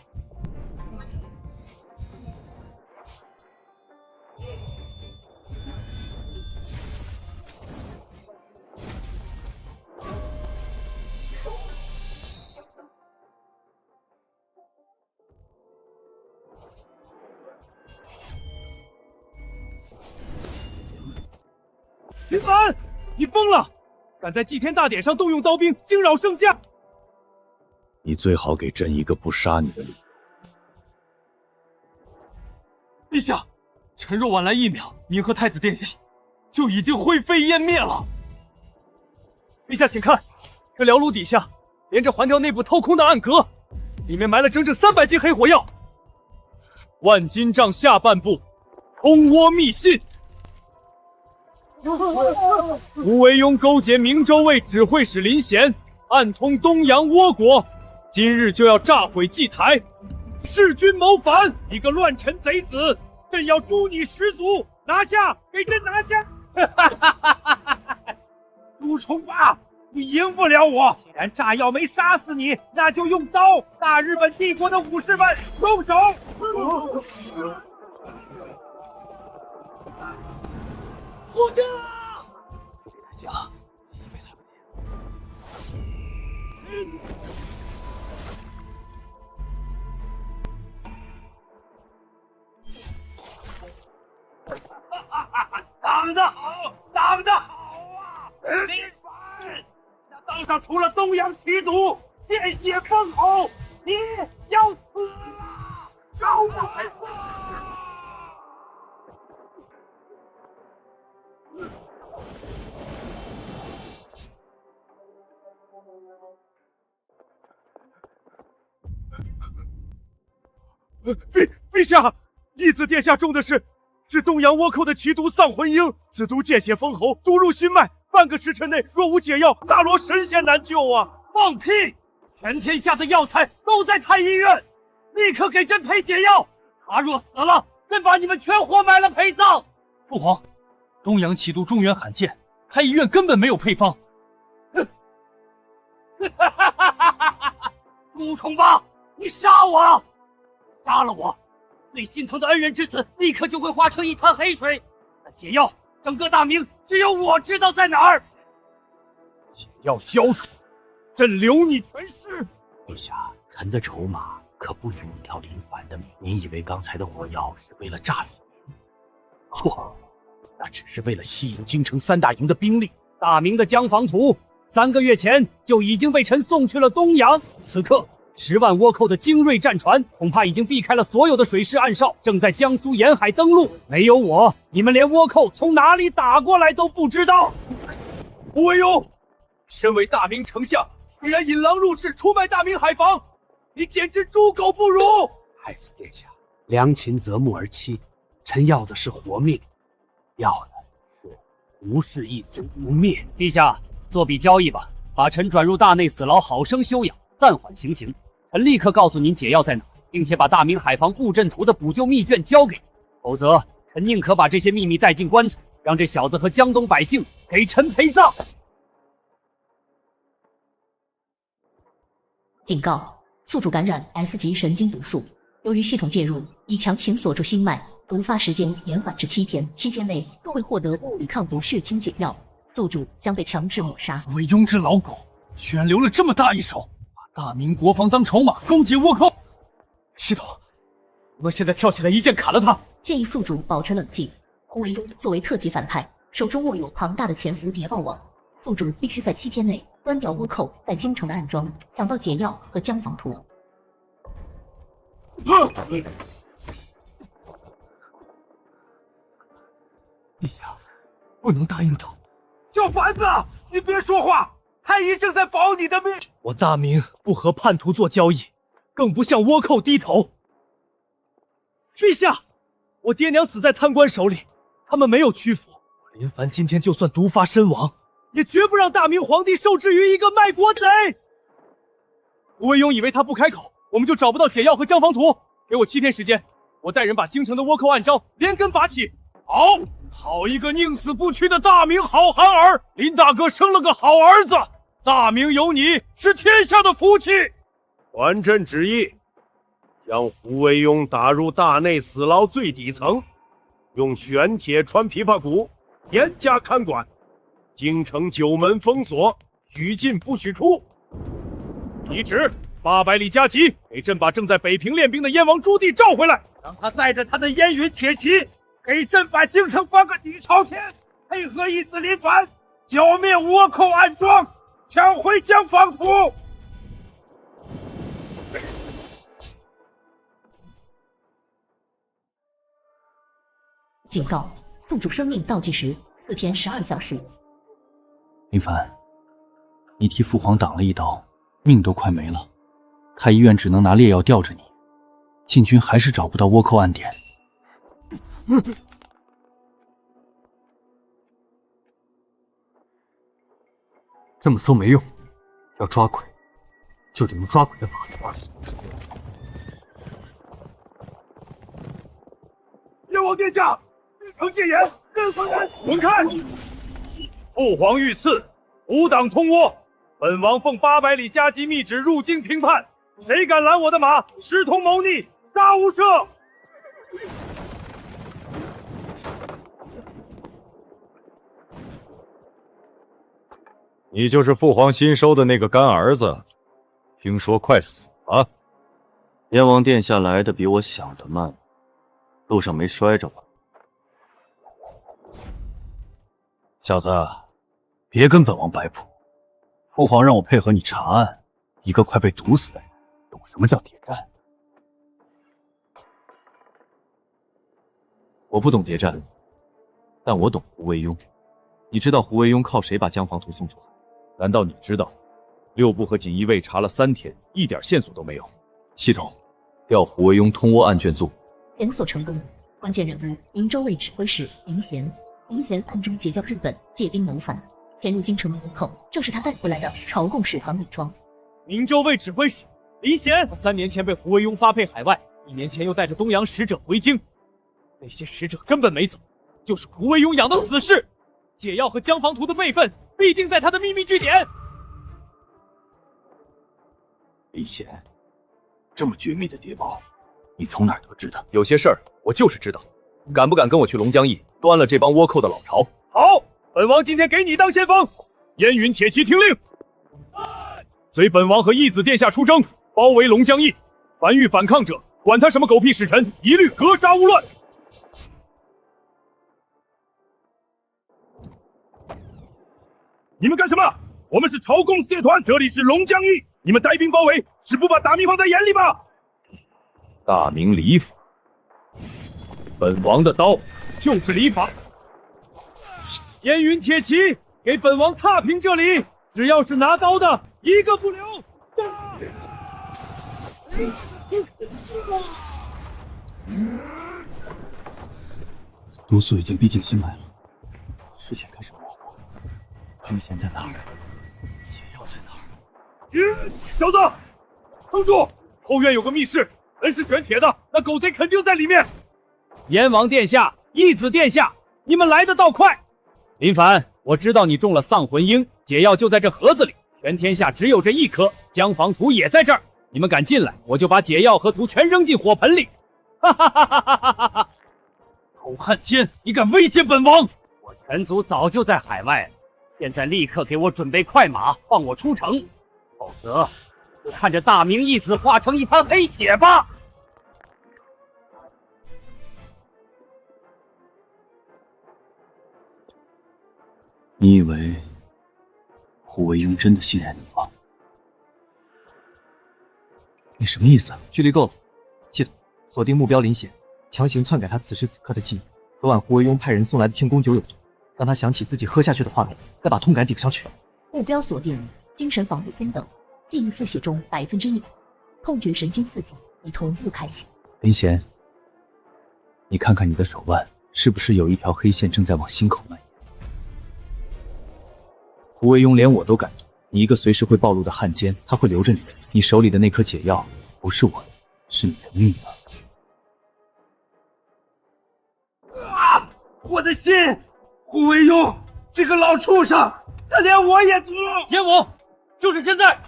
林凡，你疯了！敢在祭天大典上动用刀兵，惊扰圣驾！你最好给朕一个不杀你的理由。陛下，臣若晚来1秒，您和太子殿下就已经灰飞烟灭了。陛下，请看，这燎炉底下连着环条内部掏空的暗格，里面埋了整整300斤黑火药。万金帐下半部，通倭密信。胡惟庸勾结明州卫指挥使林贤，暗通东洋倭国，今日就要炸毁祭台，弑君谋反！你个乱臣贼子，朕要诛你10族！拿下，给朕拿下！朱重八，你赢不了我。既然炸药没杀死你，那就用刀！大日本帝国的武士们，动手！护驾！行了，挡得好，挡得好啊！林凡，那道上除了东洋奇毒，见血封喉，你要死了！招我！陛下，义子殿下中的是东洋倭寇的奇毒丧魂鹰，此毒见血封喉，毒入心脉，半个时辰内若无解药，大罗神仙难救啊！放屁！全天下的药材都在太医院，立刻给朕配解药。他若死了，朕把你们全活埋了陪葬。父皇，东洋奇毒中原罕见，太医院根本没有配方。朱重八，你杀我！杀了我，最心疼的恩人之子立刻就会化成一滩黑水。那解药整个大明只有我知道在哪儿。解药交出，朕留你全尸。陛下，臣的筹码可不止一条林凡的命。您以为刚才的火药是为了炸死您？错，那只是为了吸引京城3大营的兵力。大明的江防图3个月前就已经被臣送去了东洋，此刻10万倭寇的精锐战船恐怕已经避开了所有的水师暗哨，正在江苏沿海登陆。没有我，你们连倭寇从哪里打过来都不知道。胡惟庸，身为大明丞相，居然引狼入室，出卖大明海防，你简直猪狗不如！太子殿下，良禽择木而栖，臣要的是活命，要的是胡氏一族不灭。陛下，做笔交易吧，把臣转入大内死牢，好生休养，暂缓行刑。臣立刻告诉您解药在哪，并且把大明海防布阵图的补救密卷交给你，否则臣宁可把这些秘密带进棺材，让这小子和江东百姓给臣陪葬。警告：宿主感染 S 级神经毒素，由于系统介入，已强行锁住心脉，毒发时间延缓至7天，7天内若未获得物理抗毒血清解药，宿主将被强制抹杀。惟庸之老狗，居然留了这么大一手，把大明国防当筹码，勾结倭寇。系统，我们现在跳起来一剑砍了他。建议宿主保持冷静。胡惟庸作为特级反派，手中握有庞大的潜伏谍报网，宿主必须在7天内端掉倭寇在京城的暗桩，抢到解药和江防图。陛下，不能答应他。小凡子，你别说话，太医正在保你的命。我大明不和叛徒做交易，更不向倭寇低头。陛下，我爹娘死在贪官手里，他们没有屈服。林凡今天就算毒发身亡，也绝不让大明皇帝受制于一个卖国贼。胡惟庸以为他不开口，我们就找不到解药和江防图。给我7天时间，我带人把京城的倭寇暗招连根拔起。好一个宁死不屈的大明好汉儿！林大哥生了个好儿子，大明有你是天下的福气。还朕旨意，将胡惟庸打入大内死牢最底层，用玄铁穿琵琶骨，严加看管。京城9门封锁，许禁不许出。懿旨，800里加急，给朕把正在北平练兵的燕王朱棣召回来，让他带着他的烟云铁骑，给朕把京城翻个底朝天，配合一死林凡，剿灭倭寇暗桩，抢回江防图。警告：宿主生命倒计时4天12小时。林凡，你替父皇挡了一刀，命都快没了。太医院只能拿烈药吊着你，禁军还是找不到倭寇暗点。这么搜没用，要抓鬼，就得用抓鬼的法子。燕王殿下，京城戒严，任何人滚开！父皇御赐，吾党通倭，本王奉800里加急密旨入京平叛，谁敢拦我的马，师同谋逆，杀无赦！你就是父皇新收的那个干儿子，听说快死了。燕王殿下来的比我想的慢，路上没摔着吧？小子，别跟本王摆谱。父皇让我配合你查案，一个快被毒死的人，懂什么叫谍战？我不懂谍战，但我懂胡惟庸。你知道胡惟庸靠谁把江防图送出来？难道你知道6部和锦衣卫查了3天，一点线索都没有？系统，调胡惟庸通倭案卷组。检索成功，关键人物明州卫指挥使林贤。林贤暗中结交日本，借兵谋反，潜入京城的倭寇正是他带回来的朝贡使团伪装。明州卫指挥使林贤，3年前被胡惟庸发配海外，1年前又带着东洋使者回京，那些使者根本没走，就是胡惟庸养的死士。解药和江防图的备份必定在他的秘密据点。林贤，这么绝密的谍报，你从哪儿得知的？有些事儿我就是知道，敢不敢跟我去龙江驿？端了这帮倭寇的老巢。好，本王今天给你当先锋。燕云铁骑听令，随本王和义子殿下出征，包围龙江驿。凡遇反抗者，管他什么狗屁使臣，一律格杀勿乱。你们干什么？我们是朝贡使节团，这里是龙江驿，你们带兵包围，是不把大明放在眼里吗？大明礼法，本王的刀就是礼法。燕云铁骑，给本王踏平这里！只要是拿刀的，一个不留！毒素已经逼近心脉了，视线开始模糊。兵线在哪儿？解药在哪儿？小子，撑住！后院有个密室，门是玄铁的，那狗贼肯定在里面。燕王殿下，义子殿下，你们来得倒快！林凡，我知道你中了丧魂缨，解药就在这盒子里，全天下只有这一颗，江防图也在这儿。你们敢进来，我就把解药和图全扔进火盆里！哈哈哈哈哈哈哈！狗汉奸，你敢威胁本王？我全族早就在海外了，现在立刻给我准备快马，放我出城，否则就看着大明义子化成一滩黑血吧！你以为胡惟庸真的信任你吗？你什么意思？距离够了，系统锁定目标林显，强行篡改他此时此刻的记忆。昨晚胡惟庸派人送来的天宫酒有毒，让他想起自己喝下去的画面，再把痛感顶上去。目标锁定，精神防御中等，记忆复写中100%，痛觉神经刺激已同步开启。林贤，你看看你的手腕，是不是有一条黑线正在往心口蔓延？胡惟庸连我都敢动，你一个随时会暴露的汉奸，他会留着你？你手里的那颗解药不是我的，是你的命啊！啊！我的心，胡惟庸这个老畜生，他连我也毒！燕王，就是现在！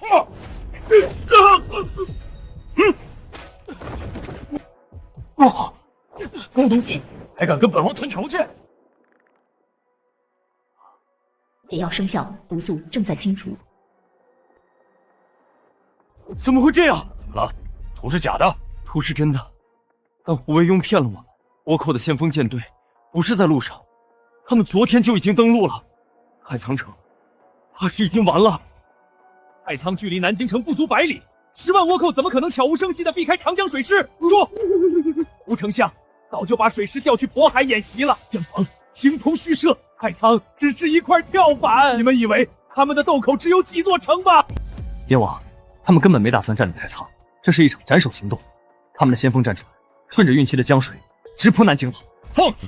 狗东西，还敢跟本王谈条件？解药生效，毒素正在清除。怎么会这样？怎么了？图是假的？图是真的，但胡惟庸骗了我们。倭寇的先锋舰队不是在路上，他们昨天就已经登陆了。海沧城怕是已经完了。太仓距离南京城不足100里，10万倭寇怎么可能悄无声息地避开长江水师？说，胡丞相早就把水师调去渤海演习了。江防形同虚设，太仓只是一块跳板。你们以为他们的豆口只有几座城吧？燕王，他们根本没打算占领太仓，这是一场斩首行动。他们的先锋战船顺着运气的江水直扑南京了。放肆！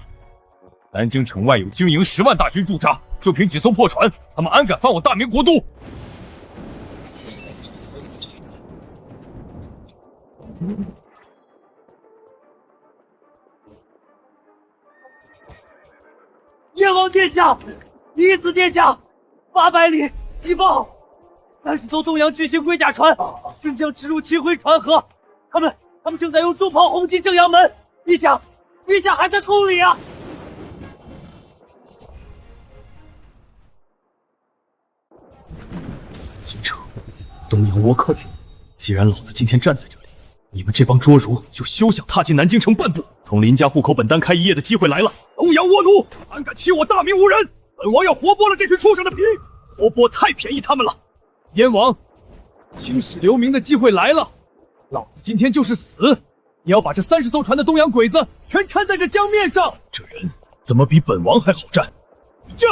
南京城外有经营10万大军驻扎，就凭几艘破船，他们安敢犯我大明国都？燕王殿下，义子殿下，800里急报，30艘东洋巨型龟甲船正将直入秦晖船河，他们正在用重炮轰击正阳门。陛下还在宫里啊！京城东洋倭寇，既然老子今天站在这里，你们这帮捉儒就休想踏进南京城半步。从林家户口本单开一夜的机会来了，东洋倭奴胆敢欺我大明无人，本王要活剥了这群畜生的皮！活剥太便宜他们了。燕王，青史留名的机会来了，老子今天就是死，也要把这30艘船的东洋鬼子全掺在这江面上。这人怎么比本王还好战？这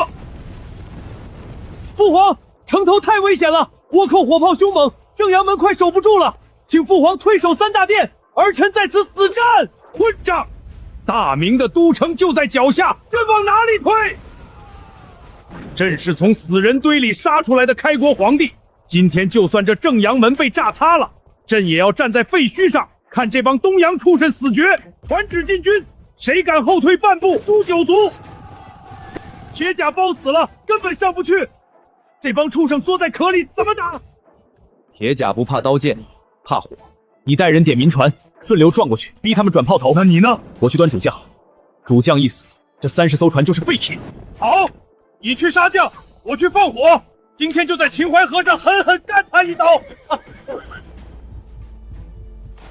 父皇，城头太危险了，倭寇火炮凶猛，正阳门快守不住了，请父皇退守3大殿，儿臣在此死战。混账！大明的都城就在脚下，朕往哪里退？朕是从死人堆里杀出来的开国皇帝，今天就算这正阳门被炸塌了，朕也要站在废墟上，看这帮东洋畜生死绝。传旨进军，谁敢后退半步，诛9族！铁甲包死了，根本上不去。这帮畜生缩在壳里，怎么打？铁甲不怕刀剑，怕火。你带人点民船，顺流撞过去，逼他们转炮头。那你呢？我去端主将，主将一死，这30艘船就是废铁。好，你去杀将，我去放火，今天就在秦淮河上狠狠干他一刀。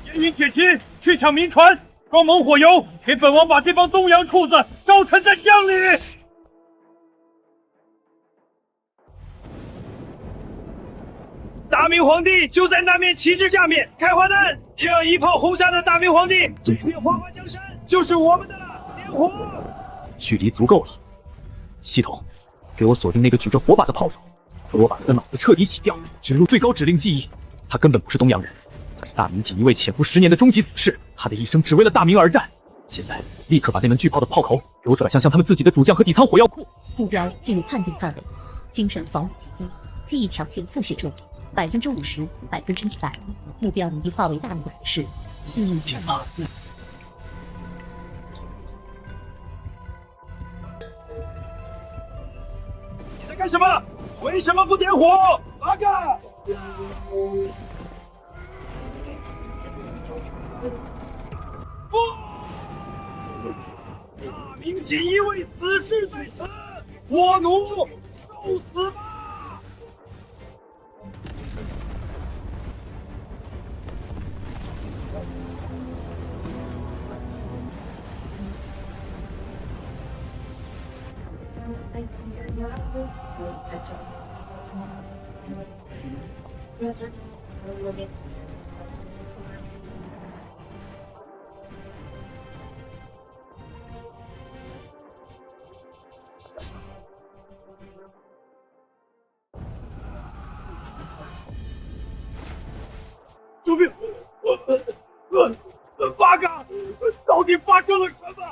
烟云铁骑去抢民船，装猛火油，给本王把这帮东洋畜子烧沉在江里。大明皇帝就在那面旗帜下面，开花弹，只要一炮轰下的大明皇帝，这片花花江山就是我们的了。点火！距离足够了，系统，给我锁定那个举着火把的炮手，和我把他的脑子彻底洗掉，植入最高指令记忆。他根本不是东洋人，他是大明锦衣卫潜伏10年的终极死士，他的一生只为了大明而战。现在立刻把那门巨炮的炮口给我转向他们自己的主将和底仓火药库。目标进入判定范围，精神防御极低，记忆条件复写中，50%、100%。目标已化为大明的死士，幸运天马。你在干什么？为什么不点火？八嘎！不！大明锦衣卫死士在此，倭奴受死吧！救命！八嘎！到底发生了什么？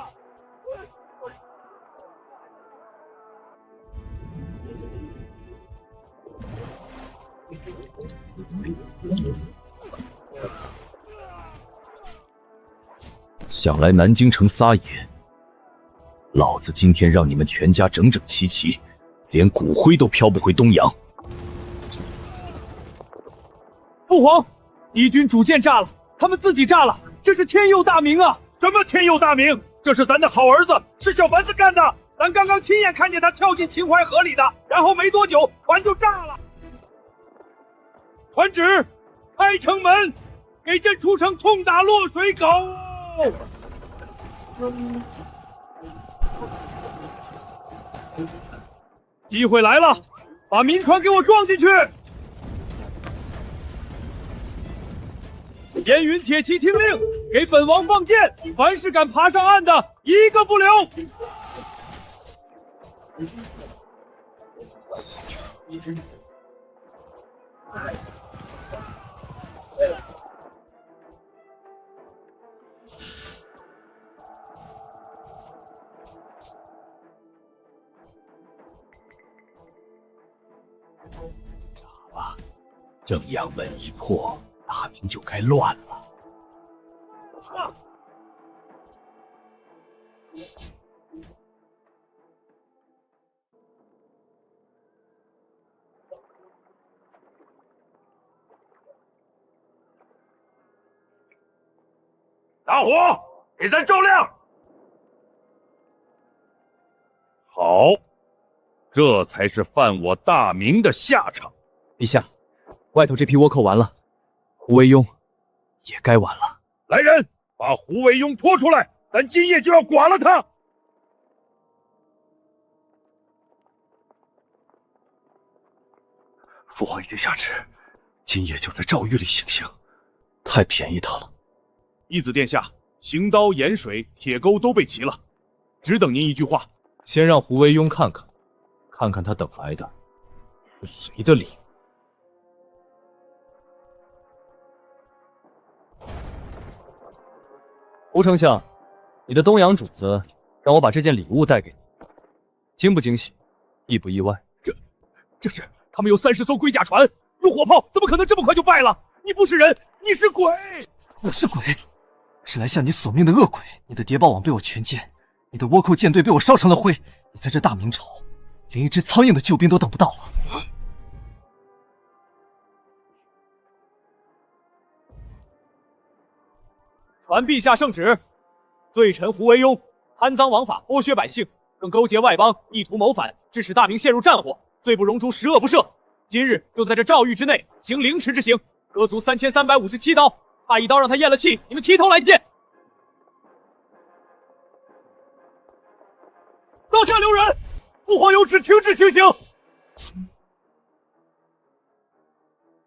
想来南京城撒野，老子今天让你们全家整整齐齐，连骨灰都飘不回东洋。父皇，敌军主舰炸了，他们自己炸了，这是天佑大明啊！什么天佑大明？这是咱的好儿子，是小凡子干的。咱刚刚亲眼看见他跳进秦淮河里的，然后没多久船就炸了。传旨，开城门，给朕出城痛打落水狗！机会来了，把民船给我撞进去！烟云铁骑听令，给本王放箭，凡是敢爬上岸的，一个不留！正阳门一破，大明就该乱了。打火，给咱照亮！好，这才是犯我大明的下场。陛下，外头这批倭寇完了，胡惟庸也该完了。来人，把胡惟庸拖出来，咱今夜就要剐了他！父皇已经下旨，今夜就在诏狱里行刑，太便宜他了。义子殿下，行刀、盐水、铁钩都备齐了，只等您一句话。先让胡惟庸看看，看看他等来的是谁的礼物。胡丞相，你的东洋主子让我把这件礼物带给你，惊不惊喜，意不意外？这是他们有30艘龟甲船，用火炮，怎么可能这么快就败了？你不是人，你是鬼！我是鬼，是来向你索命的恶鬼。你的谍报网被我全歼，你的倭寇舰队被我烧成了灰。你在这大明朝，连一只苍蝇的救兵都等不到了。传陛下圣旨，罪臣胡惟庸贪赃枉法，剥削百姓，更勾结外邦，意图谋反，致使大明陷入战火，罪不容诛，十恶不赦。今日就在这诏狱之内行凌迟之刑，割足3357刀，怕一刀让他咽了气，你们提头来见。刀下留人，父皇有旨停止行刑。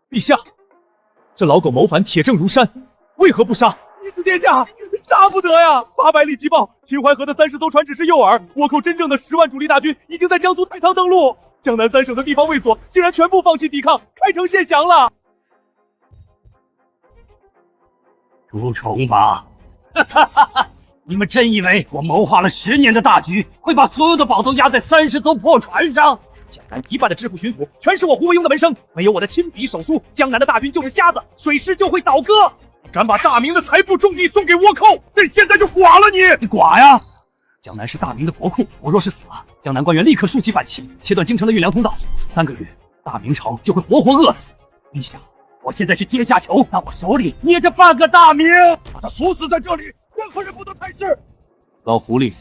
陛下，这老狗谋反，铁证如山，为何不杀？义子殿下，杀不得呀！800里急报，秦淮河的30艘船只是诱饵，倭寇真正的10万主力大军已经在江苏太仓登陆，江南3省的地方卫所竟然全部放弃抵抗，开城献降了。朱重八，你们真以为我谋划了10年的大局，会把所有的宝都压在30艘破船上？江南一半的知府巡抚全是我胡惟庸的门生，没有我的亲笔手书，江南的大军就是瞎子，水师就会倒戈。敢把大明的财富重地送给倭寇，朕现在就剐了你！你剐呀！江南是大明的国库，我若是死了，江南官员立刻竖起反旗，切断京城的运粮通道。3个月，大明朝就会活活饿死。陛下，我现在是阶下囚，但我手里捏着半个大明，把他锁死在这里，任何人不得探视。老狐狸，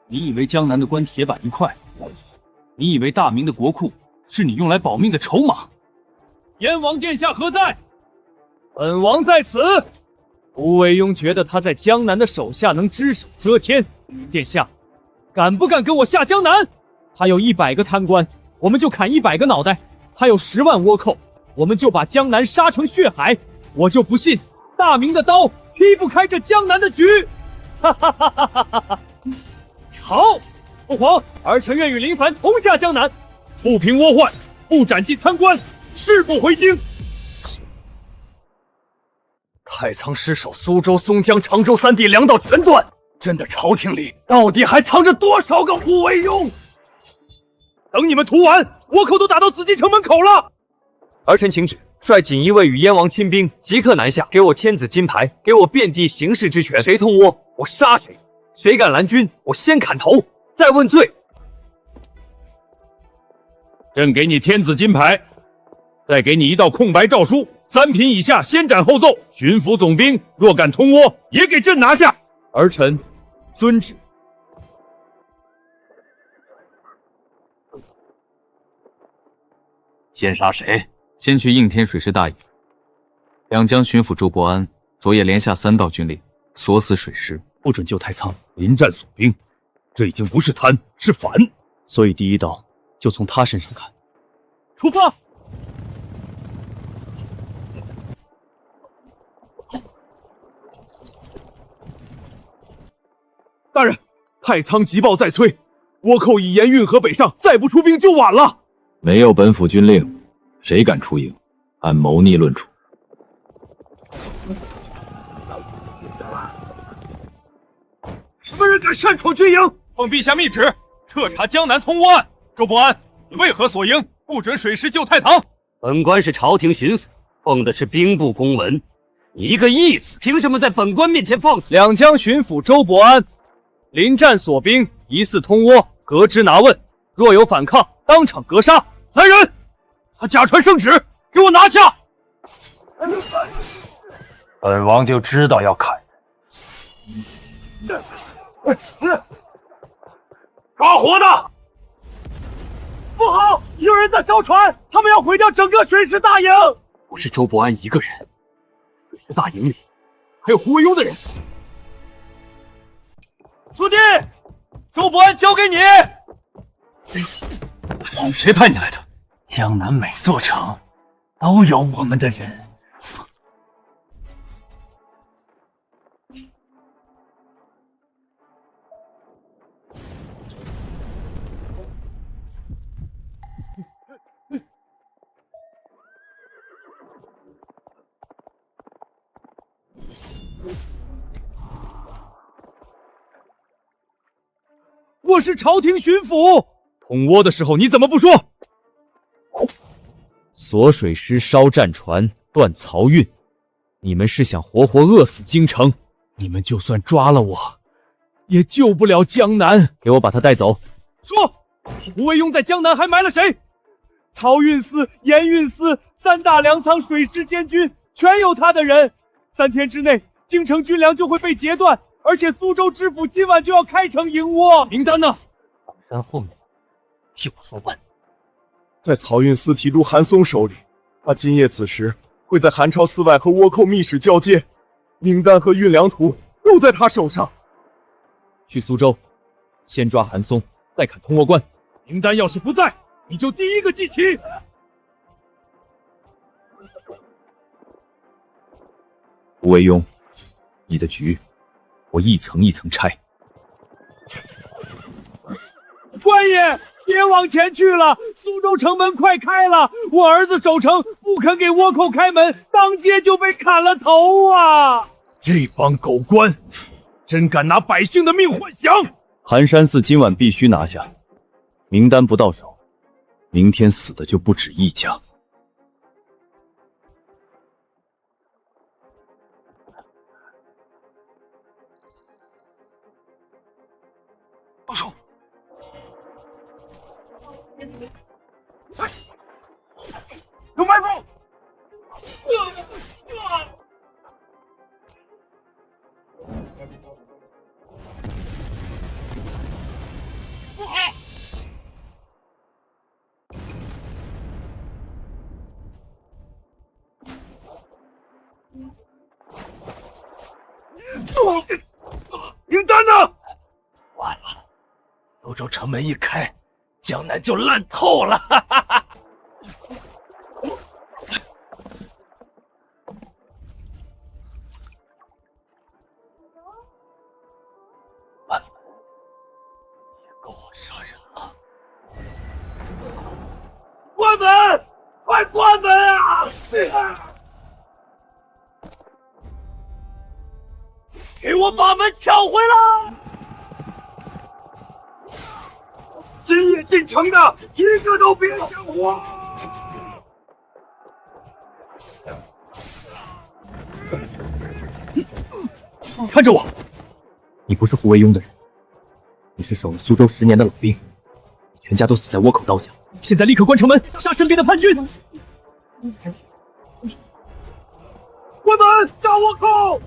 你以为江南的官铁板一块？你以为大明的国库是你用来保命的筹码？燕王殿下何在？本王在此。胡惟庸觉得他在江南的手下能只手遮天，殿下，敢不敢跟我下江南？他有100个贪官，我们就砍100个脑袋；他有10万倭寇，我们就把江南杀成血海。我就不信大明的刀劈不开这江南的局！哈哈哈哈哈哈！好，父皇，儿臣愿与林凡同下江南，不平倭患，不斩尽贪官，誓不回京。太仓失守，苏州、松江、常州3地粮道全断，朕的朝廷里到底还藏着多少个胡惟庸？等你们屠完，倭寇都打到紫禁城门口了。儿臣请旨，率锦衣卫与燕王亲兵即刻南下，给我天子金牌，给我遍地行事之权。谁通倭，我杀谁；谁敢拦军，我先砍头，再问罪。朕给你天子金牌，再给你一道空白诏书，3品以下先斩后奏。巡抚总兵若敢通倭，也给朕拿下。儿臣遵旨。先杀谁？先去应天水师大营。两江巡抚周伯安昨夜连下3道军令，锁死水师，不准救太仓。临战锁兵，这已经不是贪，是反。所以第一刀就从他身上砍。出发！大人，太仓急报在催，倭寇已沿运河北上，再不出兵就晚了。没有本府军令，谁敢出营？按谋逆论处。什么人敢擅闯军营？奉陛下密旨，彻查江南通倭案。周伯安，你为何锁营？不准水师救太堂。本官是朝廷巡抚，奉的是兵部公文。你一个义子，凭什么在本官面前放肆？两江巡抚周伯安临战锁兵，疑似通倭，革职拿问。若有反抗，当场格杀。来人，他假传圣旨，给我拿下！本王就知道要砍人。抓活的！不好，有人在烧船，他们要毁掉整个水师大营。不是周伯安一个人，水师大营里还有胡惟庸的人。朱棣，周伯安交给你。谁派你来的？江南每座城都有我们的人。我是朝廷巡抚，通倭的时候你怎么不说？锁水师、烧战船、断漕运，你们是想活活饿死京城？你们就算抓了我，也救不了江南。给我把他带走。说，胡惟庸在江南还埋了谁？漕运司、盐运司3大粮仓水师监军全有他的人。3天之内，京城军粮就会被截断，而且苏州知府今晚就要开城迎倭。名单呢？山后面，替我说完。在漕运司提督韩松手里，他今夜此时会在韩朝司外和倭寇密使交接，名单和运粮图都在他手上。去苏州，先抓韩松，再砍通倭关。名单要是不在，你就第一个记起。胡惟庸，你的局我一层一层拆。官爷，别往前去了，苏州城门快开了，我儿子守城不肯给倭寇开门，当街就被砍了头啊！这帮狗官，真敢拿百姓的命换降！寒山寺今晚必须拿下，名单不到手，明天死的就不止一家。动手！有埋伏！名单呢？完了，苏州城门一开，江南就烂透了。哈哈哈。完了，也够我杀人了。关门！快关门啊！给我把门抢回来！今夜进城的一个都别想活！看着我！你不是胡惟庸的人，你是守了苏州10年的老兵，你全家都死在倭寇刀下。现在立刻关城门，杀身边的叛军！关门，杀倭寇！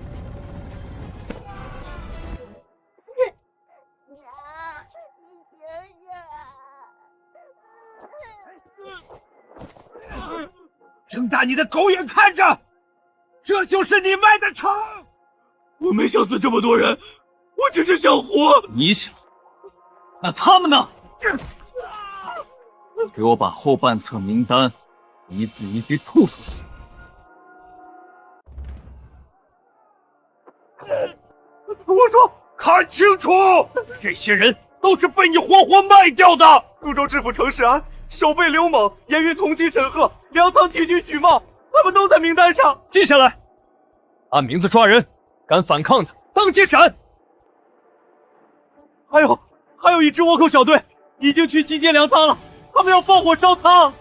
睁大你的狗眼看着，这就是你卖的城！我没想死这么多人，我只是想活。你想？那他们呢？给我把后半册名单一字一句吐出来！我说，看清楚，这些人都是被你活活卖掉的。苏州知府程世安、守备刘猛、盐运同期沈赫、粮仓提举许茂，他们都在名单上。记下来，按名字抓人，敢反抗的当街斩。还有一支倭寇小队已经去新建粮仓了，他们要放火烧仓。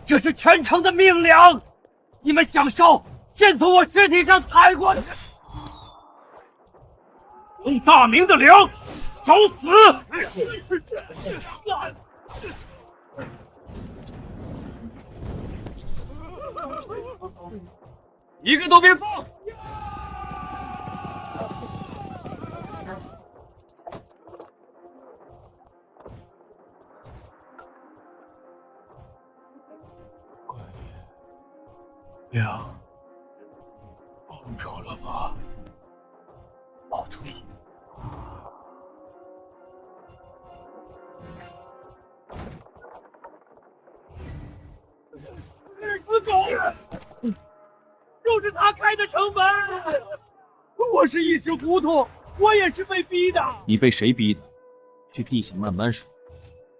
这是全城的命令，你们想烧，先从我尸体上踩过去。用大明的粮，找死！一个都别放！粮保住了吧？保住了。死狗！就是他开的城门！我是一时糊涂，我也是被逼的。你被谁逼的？去地下慢慢说。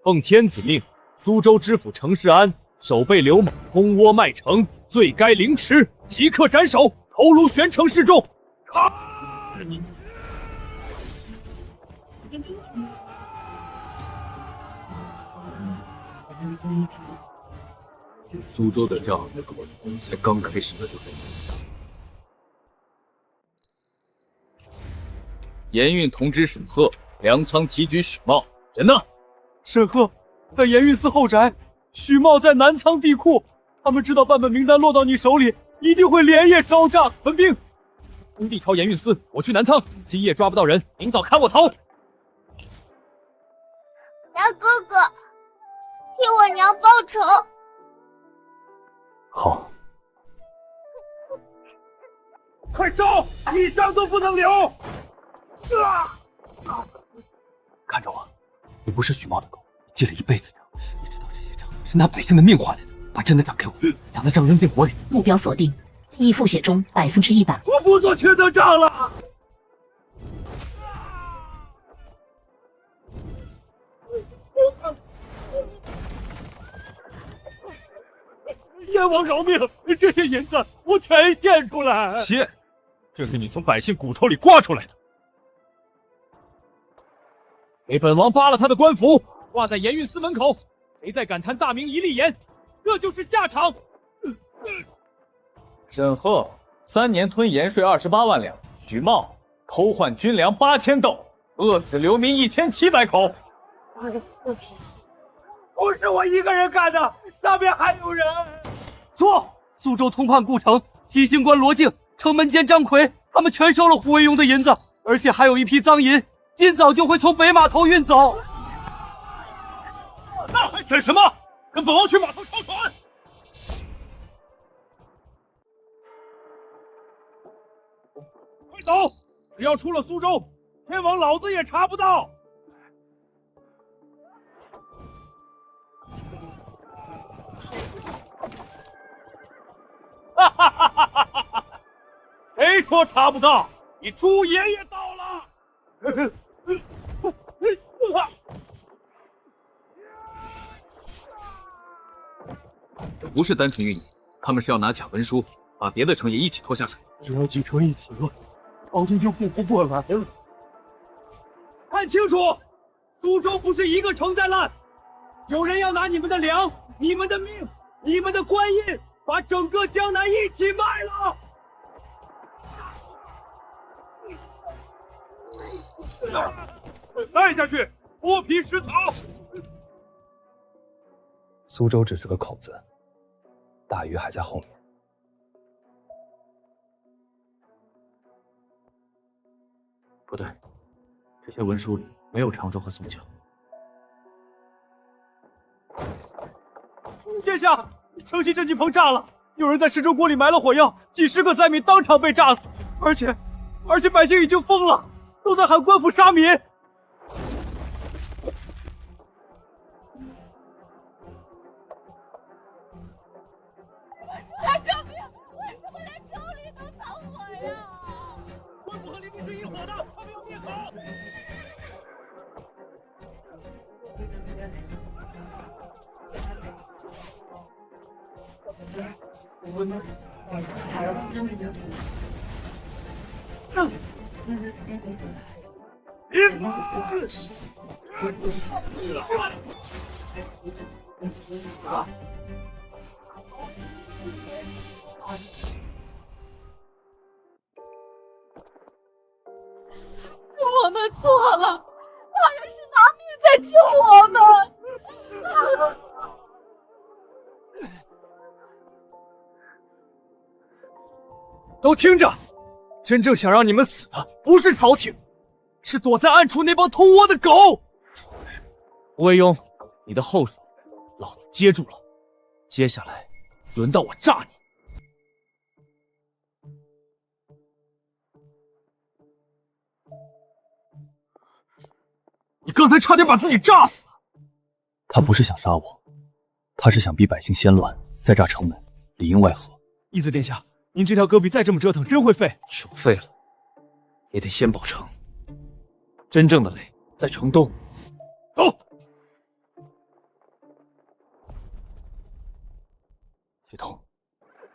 奉天子命，苏州知府程世安、守备刘猛通倭卖城，罪该凌迟，即刻斩首，头颅悬城示众。苏州的仗才刚开始。盐运同知沈赫，粮仓提举许茂，人呢？沈赫在盐运司后宅，许茂在南仓地库。他们知道版本名单落到你手里，一定会连夜烧账。分兵，工地调盐运司，我去南仓。今夜抓不到人，明早砍我头。大哥哥，替我娘报仇。好，快烧，一张都不能留！看着我，你不是许茂的狗，记了一辈子账，你知道这些账是拿百姓的命换来的。把真的账给我，将那账扔进火里。目标锁定，记忆复写中100%。我不做缺德账了。燕王饶命！这些银子我全献出来。献？这是你从百姓骨头里刮出来的。给本王扒了他的官服，挂在盐运司门口。谁再敢贪大明一粒盐，这就是下场。沈赫3年吞盐税28万两，许茂偷换军粮8000斗，饿死流民1700口。不是我一个人干的，上面还有人。说，苏州通判顾城、提刑官罗敬、城门监张奎，他们全收了胡惟庸的银子，而且还有一批赃银，今早就会从北码头运走。那还审什么？跟本王去码头抄船！快走！只要出了苏州，天王老子也查不到。哈哈哈哈哈哈！谁说查不到？你猪爷爷到了！这不是单纯运营，他们是要拿假文书，把别的城也一起拖下水。只要几城一起乱，朝廷就顾不过来了。看清楚，苏州不是一个城在烂，有人要拿你们的粮、你们的命、你们的官印，把整个江南一起卖了。带下去，剥皮食草。苏州只是个口子，大鱼还在后面。不对，这些文书里没有常州和宋江。殿下，城西镇济棚炸了，有人在石州锅里埋了火药，几十个灾民当场被炸死，而且百姓已经疯了，都在喊官府杀民。救命！为什么连州里都着火呀？官府和黎民是一伙的，他们要灭口！我们错了，大人是拿命在救我们。都听着，真正想让你们死的不是朝廷，是躲在暗处那帮偷窝的狗。胡惟庸，你的后手老子接住了，接下来轮到我炸你。你刚才差点把自己炸死。他不是想杀我，他是想逼百姓先乱，再炸城门，里应外合。义子殿下，您这条戈壁再这么折腾，真会废。就废了，也得先保城。真正的雷在城东。走。系统，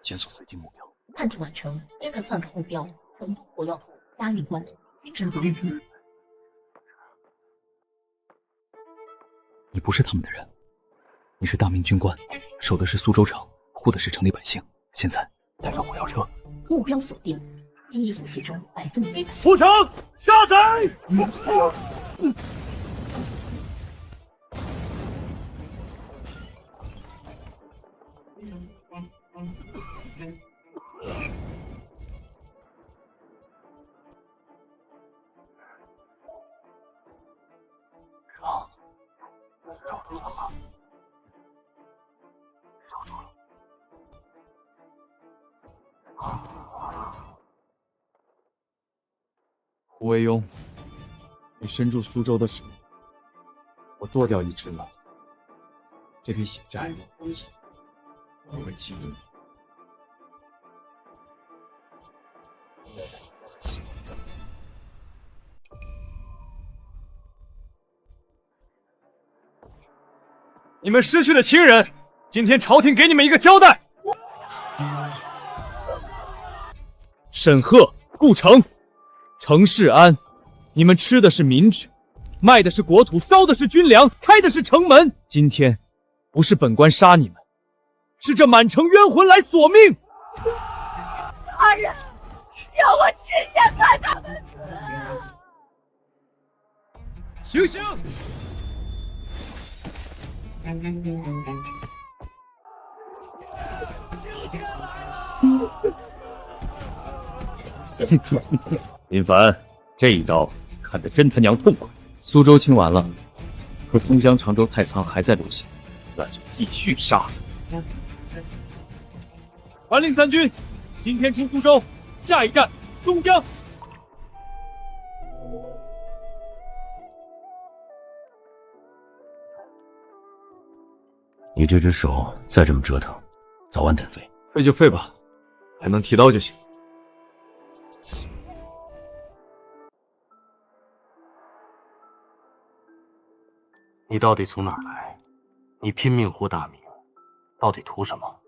检索随机目标。判定完成，边可篡改目标，城东火药铺压运关，真不绿。你不是他们的人，你是大明军官，守的是苏州城，护的是城里百姓。现在带上火药车。目标锁定，一复写中100%。屠城杀贼！胡惟庸，你身处苏州的时候，我剁掉一只了。这笔血债，我会记住。你们失去的亲人，今天朝廷给你们一个交代。沈赫、顾城、程世安，你们吃的是民脂，卖的是国土，烧的是军粮，开的是城门。今天不是本官杀你们，是这满城冤魂来索命。大人，让我亲眼看他们醒死！醒！林凡，这一招看得真他娘痛快。苏州清完了，可松江、常州、太仓还在流血，那就继续杀。传令三军，今天出苏州，下一站松江。你这只手再这么折腾，早晚得废。废就废吧，还能提刀就行。你到底从哪儿来？你拼命护大明，到底图什么？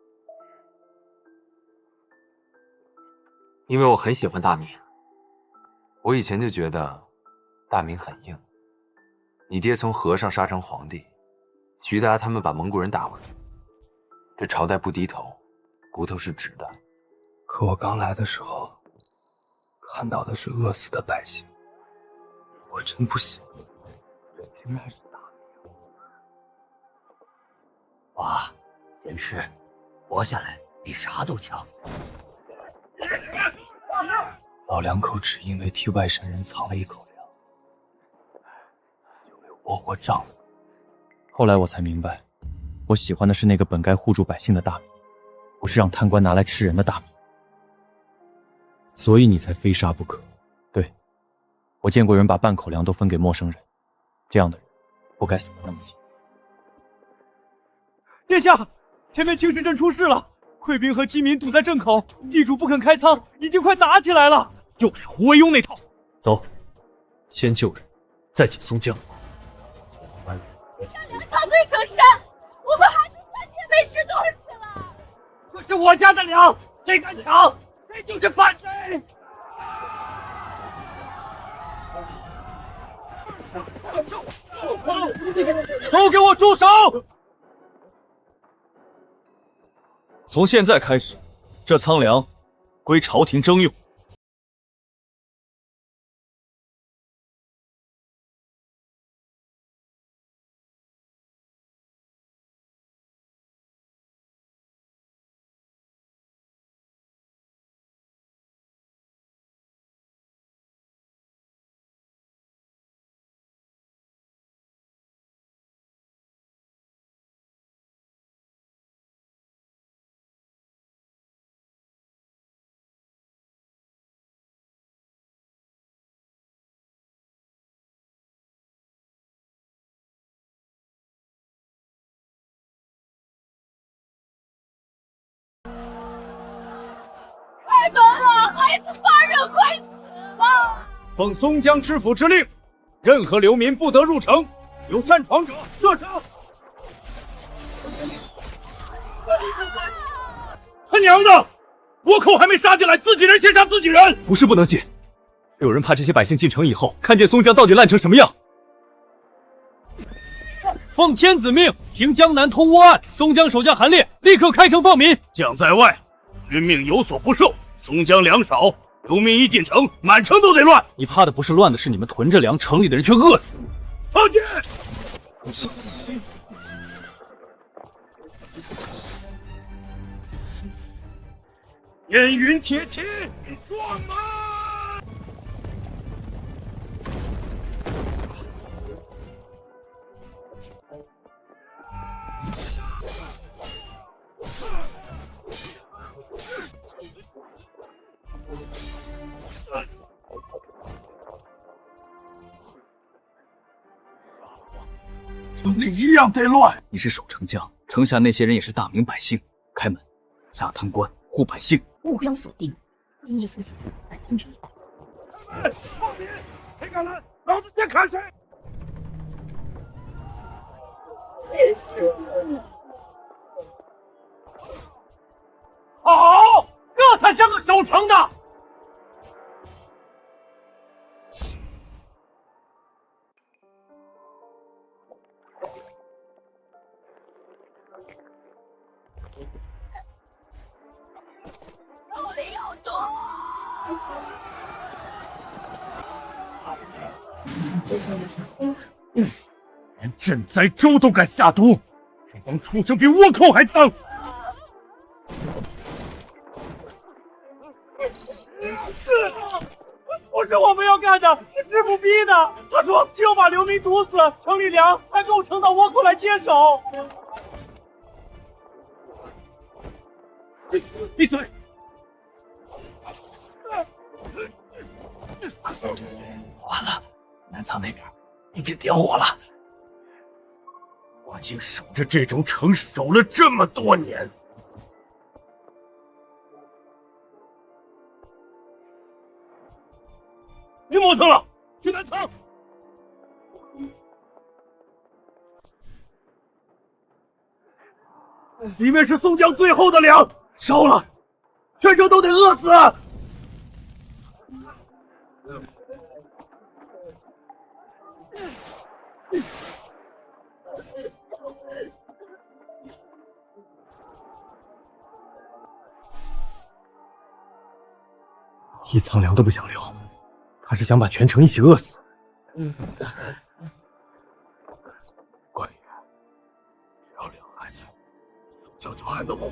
因为我很喜欢大明，我以前就觉得大明很硬。你爹从和尚杀成皇帝，徐达他们把蒙古人打回来，这朝代不低头，骨头是直的。可我刚来的时候，看到的是饿死的百姓，我真不行。竟然是大明！哇，先吃，活下来比啥都强。老两口只因为替外省人藏了一口粮，就被活活胀死。后来我才明白，我喜欢的是那个本该护住百姓的大明，不是让贪官拿来吃人的大明。所以你才非杀不可。对，我见过人把半口粮都分给陌生人，这样的人不该死得那么轻。殿下，偏偏清水镇出事了，溃兵和饥民堵在镇口，地主不肯开仓，已经快打起来了。又是胡惟庸那套。走，先救人，再进松江。让粮草堆成山，我们孩子3天没吃东西了。这是我家的粮，谁敢抢，谁就是反贼！都给我住手！从现在开始，这仓粮归朝廷征用。开门啊！孩子发热，快死了！奉松江知府之令，任何流民不得入城，有擅闯者射杀。他娘的！倭寇还没杀进来，自己人先杀自己人！不是不能进，有人怕这些百姓进城以后，看见松江到底烂成什么样。奉天子命，平江南通倭案，松江守将韩烈立刻开城放民。将在外，军命有所不受。松江粮少，流民一进城，满城都得乱。你怕的不是乱的，是你们囤着粮，城里的人却饿死。放军！烟云铁骑，撞门！城里一样得乱。你是守城将，城下那些人也是大明百姓，开门，下贪官，护百姓。目标锁定，第一复写100%。放民，谁敢来，老子先砍谁！谢谢你。好，这才像个守城的。手里有毒！连赈灾粥都敢下毒，这帮畜生比倭寇还脏！不是我们要干的，是知府逼的。他说只有把流民毒死，城里粮才够城的倭寇来接手。闭嘴！完了，南仓那边已经点火了。我竟守着这种城守了这么多年。别磨蹭了，去南仓。里面是宋江最后的粮，烧了，全城都得饿死。一仓粮都不想留，他是想把全城一起饿死。关羽，只要两孩子，将就还能活。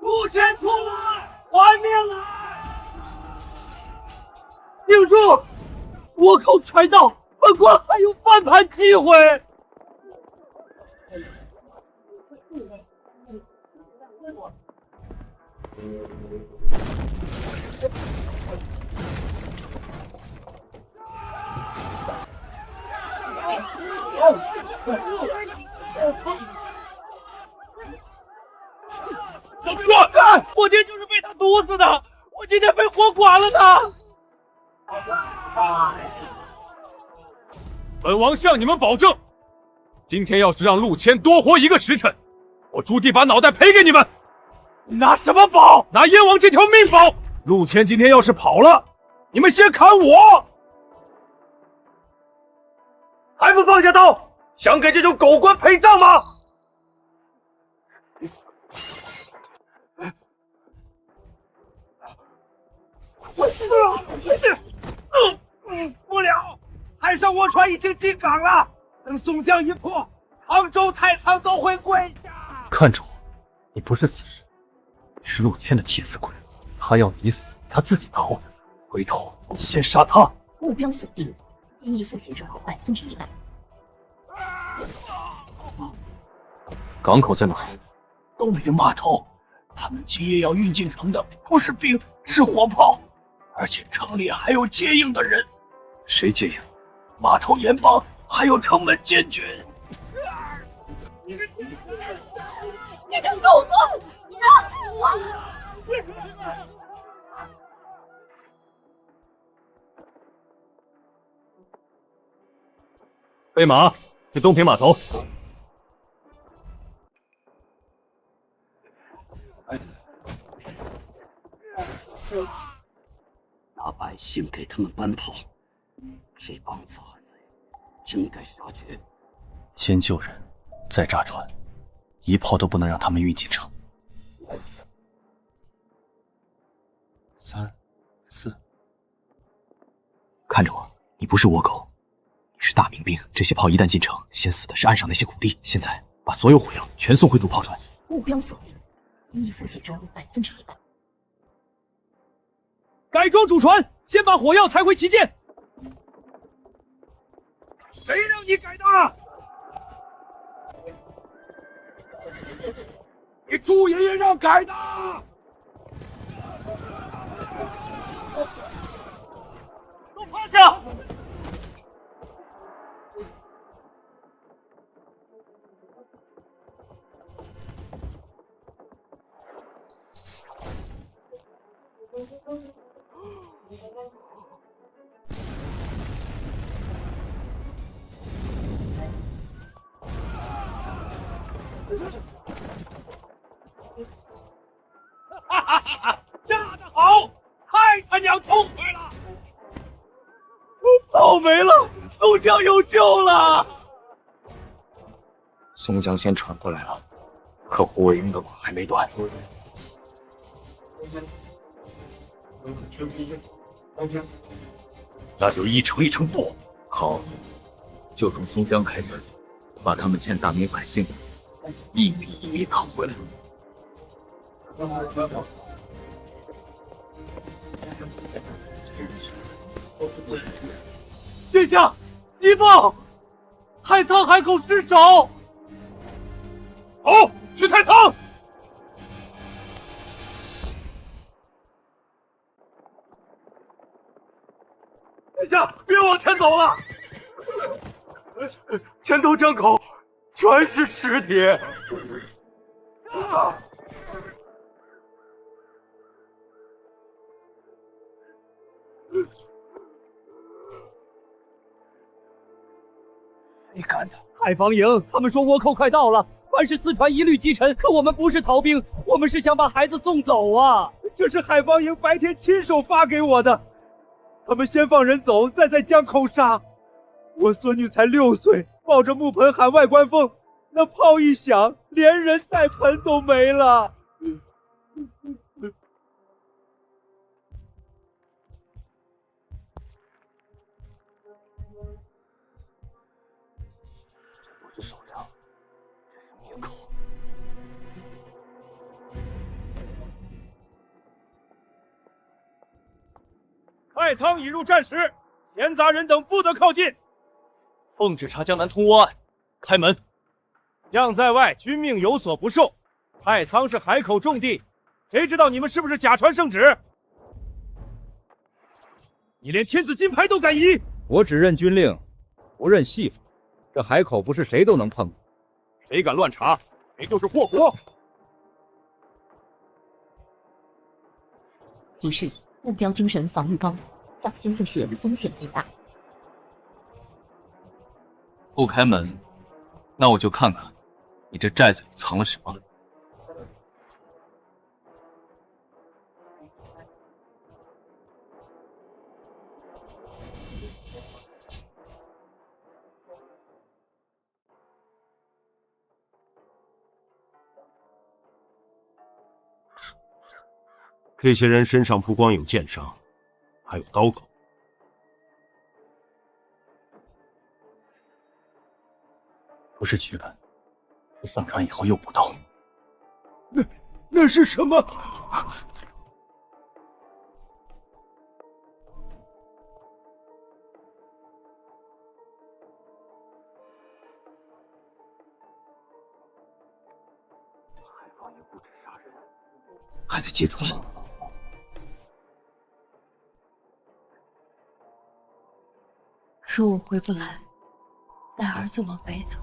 陆谦出来，还命来！定住！倭寇传到，本官还有翻盘机会。都别乱！我爹就是被他毒死的，我今天被活剐了他。本王向你们保证，今天要是让陆谦多活1个时辰，我朱棣把脑袋赔给你们。拿什么保？拿燕王这条命保！陆谦今天要是跑了，你们先砍我！还不放下刀？想给这种狗官陪葬吗？不了，海上倭船已经进港了。等宋江一破，杭州太仓都会跪下。看着我，你不是死人，你是陆谦的替死鬼。他要你死，他自己逃。回头先杀他。目标锁定，第一复写者100%。港口在哪儿？东平码头，他们今夜要运进城的不是兵，是火炮，而且城里还有接应的人。谁接应？码头盐帮，还有城门监军。你个狗官，让开我！备马，去东平码头。拿百姓给他们搬跑，这帮杂类真该杀绝。先救人，再炸船，一炮都不能让他们运进城。3、4，看着我，你不是倭寇，你是大明兵。这些炮一旦进城，先死的是岸上那些苦力。现在把所有火药全送回主炮船。目标锁定，第一复写者100%。改装主船，先把火药抬回旗舰。谁让你改的？你朱爷爷让改的！趴下！哈哈哈哈！炸得好，太他娘痛快了！倒霉了，宋江有救了！宋江先传过来了，可胡惟庸的网还没断。那就一城一城剁。好，就从松江开始，把他们欠大明百姓的一笔一笔讨回来。殿下，急报，太仓海口失守。好，去太仓。殿下，别往前走了，前头江口全是尸体。啊！谁干的？海防营，他们说倭寇快到了，万事四川一律击沉。可我们不是逃兵，我们是想把孩子送走啊！这是海防营白天亲手发给我的。他们先放人走，再在江口杀。我孙女才6岁，抱着木盆喊外关封，那炮一响，连人带盆都没了。我手上这是灭口。太仓已入战时，闲杂人等不得靠近。奉旨查江南通倭案，开门。将在外，君命有所不受。太仓是海口重地，谁知道你们是不是假传圣旨？你连天子金牌都敢移！我只认军令，不认戏法。这海口不是谁都能碰的，谁敢乱查，谁就是祸国。提示：目标精神防御高，掌心腹泻风险极大。不开门，那我就看看你这寨子里藏了什么。这些人身上不光有剑伤，还有刀口。不是驱赶，是上船以后又补刀。那是什么？海防营不止杀人，还在劫船。说我回不来，带儿子往北走。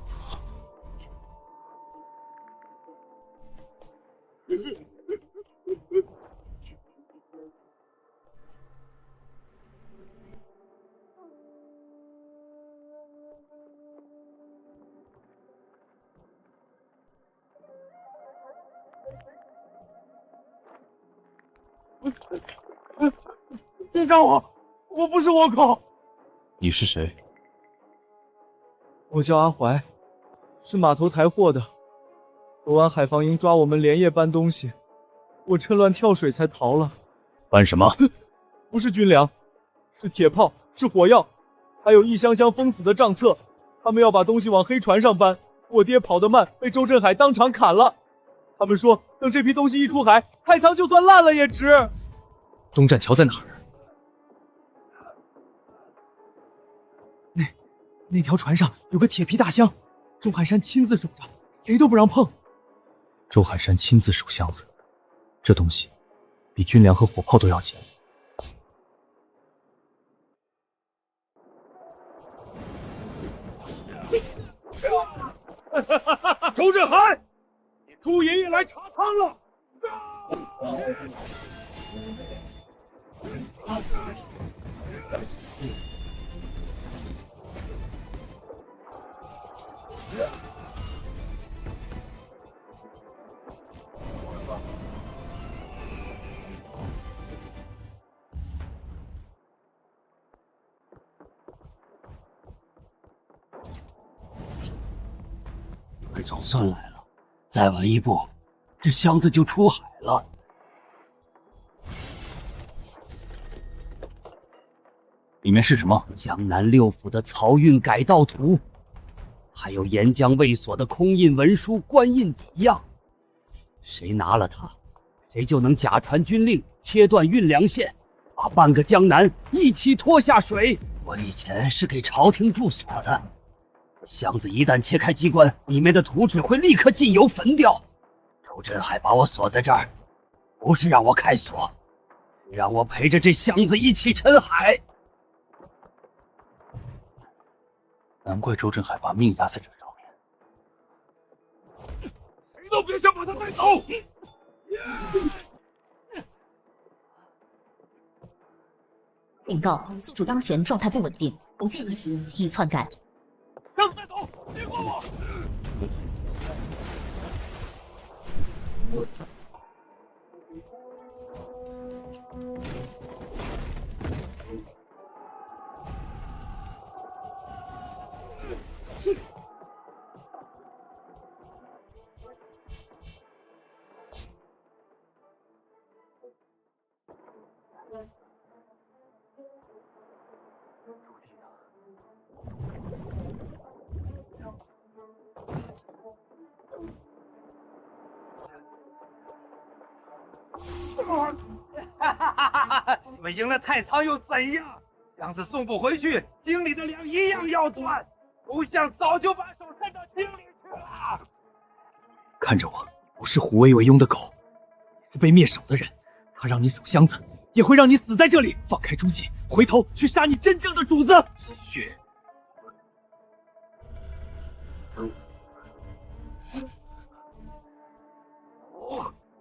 别杀我！我不是倭寇。你是谁？我叫阿怀，是码头抬货的。昨晚海防营抓我们连夜搬东西，我趁乱跳水才逃了。搬什么？不是军粮，是铁炮，是火药，还有一箱箱封死的账册。他们要把东西往黑船上搬，我爹跑得慢，被周振海当场砍了。他们说，等这批东西一出海，太仓就算烂了也值。东栈桥在哪儿？那条船上有个铁皮大箱，周海山亲自守着，谁都不让碰。周海山亲自守箱子，这东西比军粮和火炮都要紧。周振海，你朱爷爷来查仓了。总算来了，再晚一步，这箱子就出海了。里面是什么？江南六府的漕运改道图，还有沿江卫所的空印文书、官印底样。谁拿了它，谁就能假传军令，切断运粮线，把半个江南一起拖下水。我以前是给朝廷驻所的。箱子一旦切开机关，里面的图纸会立刻进油焚掉。周振海把我锁在这儿，不是让我开锁，是让我陪着这箱子一起沉海。难怪周振海把命压在这上面。谁都别想把他带走！禀告，宿主当前状态不稳定，不建议使用记忆篡改。让他带走，别管我！我赢了太仓又怎样？箱子送不回去，京里的粮一样要断。吴相早就把手伸到京里去了。看着我，不是胡卫庸的狗，你是被灭手的人。他让你守箱子，也会让你死在这里。放开朱记，回头去杀你真正的主子。继续。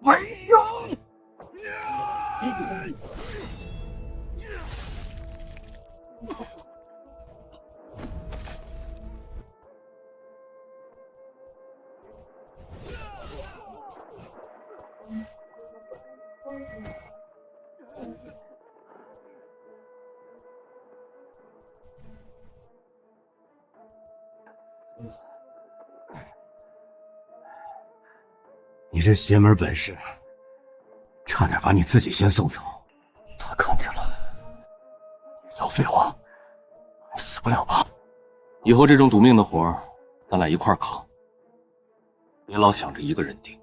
卫庸。你这邪门本事，差点把你自己先送走。他看见了，少废话，死不了吧？以后这种赌命的活儿，咱俩一块儿扛，别老想着一个人顶。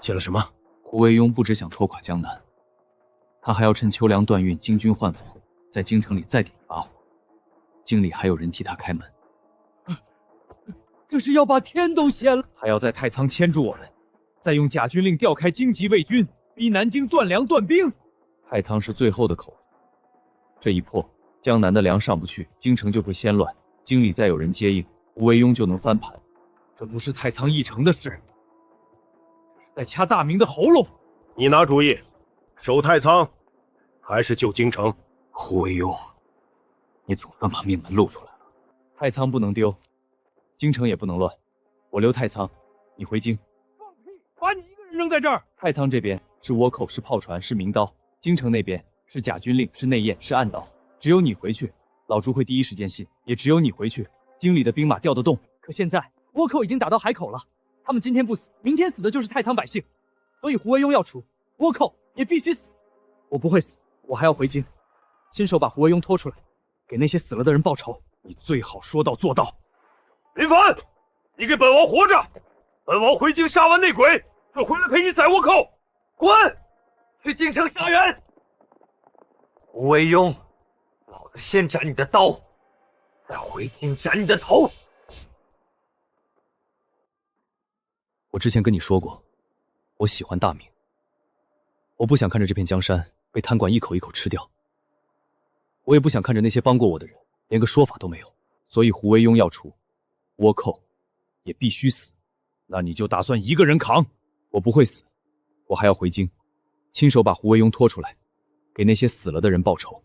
写了什么？胡惟庸不只想拖垮江南，他还要趁秋粮断运、京军换防，在京城里再点一把火。京里还有人替他开门。这是要把天都掀了！还要在太仓牵住我们，再用假军令调开京籍卫军，逼南京断粮断兵。太仓是最后的口子，这一破，江南的粮上不去，京城就会先乱。京里再有人接应，胡惟庸就能翻盘。这不是太仓议程的事，在掐大明的喉咙。你拿主意，守太仓，还是救京城？胡惟庸，你总算把命门露出来了。太仓不能丢，京城也不能乱。我留太仓，你回京。放屁！把你一个人扔在这儿？太仓这边是倭寇，是炮船，是明刀；京城那边是假军令，是内焰，是暗道。只有你回去，老朱会第一时间信；也只有你回去，京里的兵马调得动。可现在倭寇已经打到海口了，他们今天不死，明天死的就是太仓百姓，所以胡惟庸要除，倭寇也必须死。我不会死，我还要回京，亲手把胡惟庸拖出来，给那些死了的人报仇。你最好说到做到。林凡，你给本王活着！本王回京杀完内鬼，就回来陪你宰倭寇。滚！去京城杀人！胡惟庸，老子先斩你的刀，再回京斩你的头。我之前跟你说过，我喜欢大明，我不想看着这片江山被贪官一口一口吃掉，我也不想看着那些帮过我的人连个说法都没有。所以胡惟庸要除，倭寇也必须死。那你就打算一个人扛？我不会死，我还要回京，亲手把胡惟庸拖出来，给那些死了的人报仇。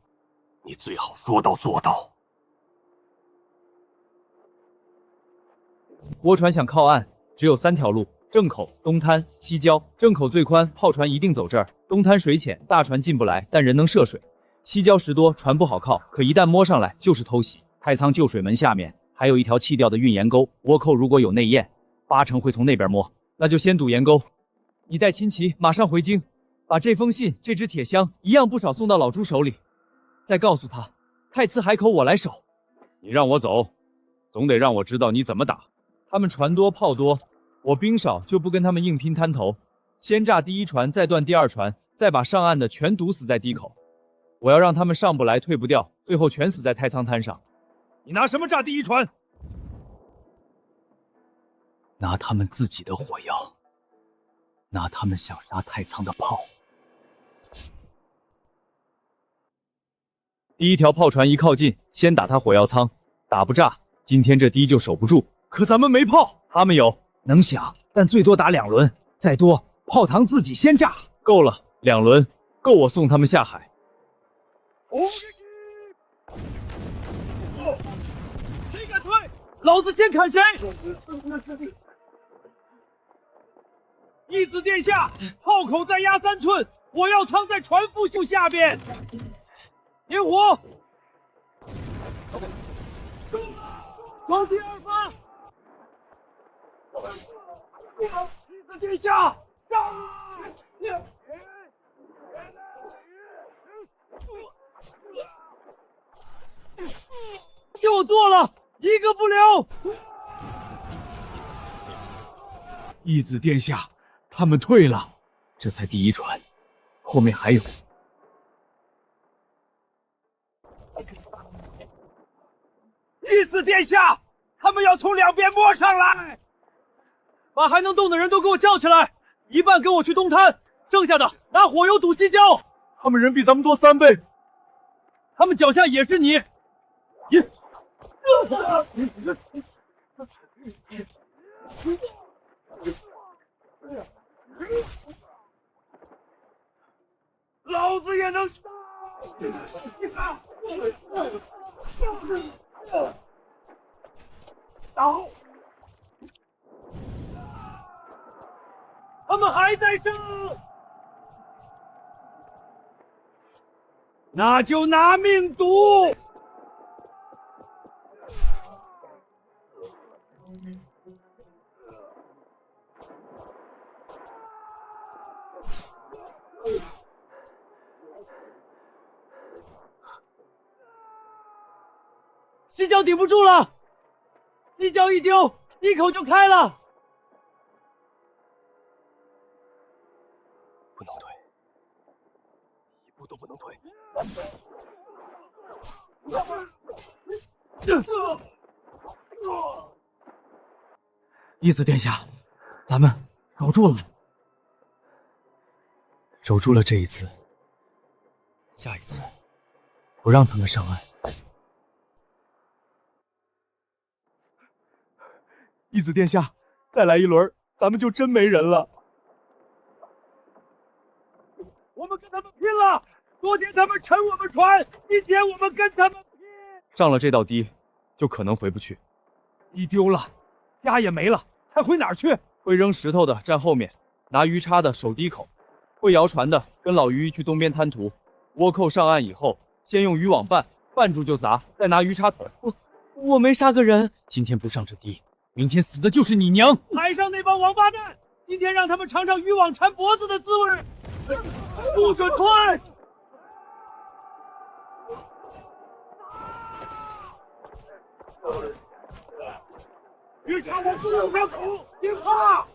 你最好说到做到。倭船想靠岸，只有3条路：正口、东滩、西郊。正口最宽，炮船一定走这儿；东滩水浅，大船进不来，但人能涉水。西郊石多，船不好靠，可一旦摸上来就是偷袭。太仓旧水门下面还有一条弃掉的运盐沟，倭寇如果有内焰，8成会从那边摸，那就先堵盐沟。你带亲戚马上回京，把这封信、这支铁箱一样不少送到老朱手里，再告诉他，太次海口我来守。你让我走，总得让我知道你怎么打。他们船多炮多，我兵少，就不跟他们硬拼滩头。先炸第1船，再断第2船，再把上岸的全堵死在堤口。我要让他们上不来，退不掉，最后全死在太仓滩上。你拿什么炸第1船？拿他们自己的火药，拿他们想杀太仓的炮。第1条炮船一靠近，先打他火药舱，打不炸，今天这堤就守不住。可咱们没炮，他们有，能想，但最多打2轮，再多炮膛自己先炸。够了，2轮够我送他们下海。谁敢退，老子先砍谁！义子殿下，炮口再压3寸，火药舱在船腹袖下边。点火！往第2发！义子殿下，上！又做了一个不留。义子殿下，他们退了，这才第1船，后面还有。义子殿下，他们要从2边摸上来。把还能动的人都给我叫起来，一半跟我去东滩，剩下的拿火油堵西郊。他们人比咱们多3倍，他们脚下也是你。老子也能杀！打！他们还在生，那就拿命赌！西郊顶不住了，西郊一丢，一口就开了。不能退，一步都不能退。义子殿下，咱们守住了，守住了这一次，下一次不让他们上岸。义子殿下，再来1轮，咱们就真没人了。我们跟他们拼了！昨天他们沉我们船，今天我们跟他们拼。上了这道堤，就可能回不去。一丢了，家也没了，还回哪儿去？会扔石头的站后面，拿鱼叉的守堤口，会摇船的跟老于去东边滩涂。倭寇上岸以后，先用渔网绊住就砸，再拿鱼叉捅。我没杀个人。今天不上这堤，明天死的就是你娘！海上那帮王八蛋，今天让他们尝尝渔网缠脖子的滋味！不准退！别朝我不往上走，别怕！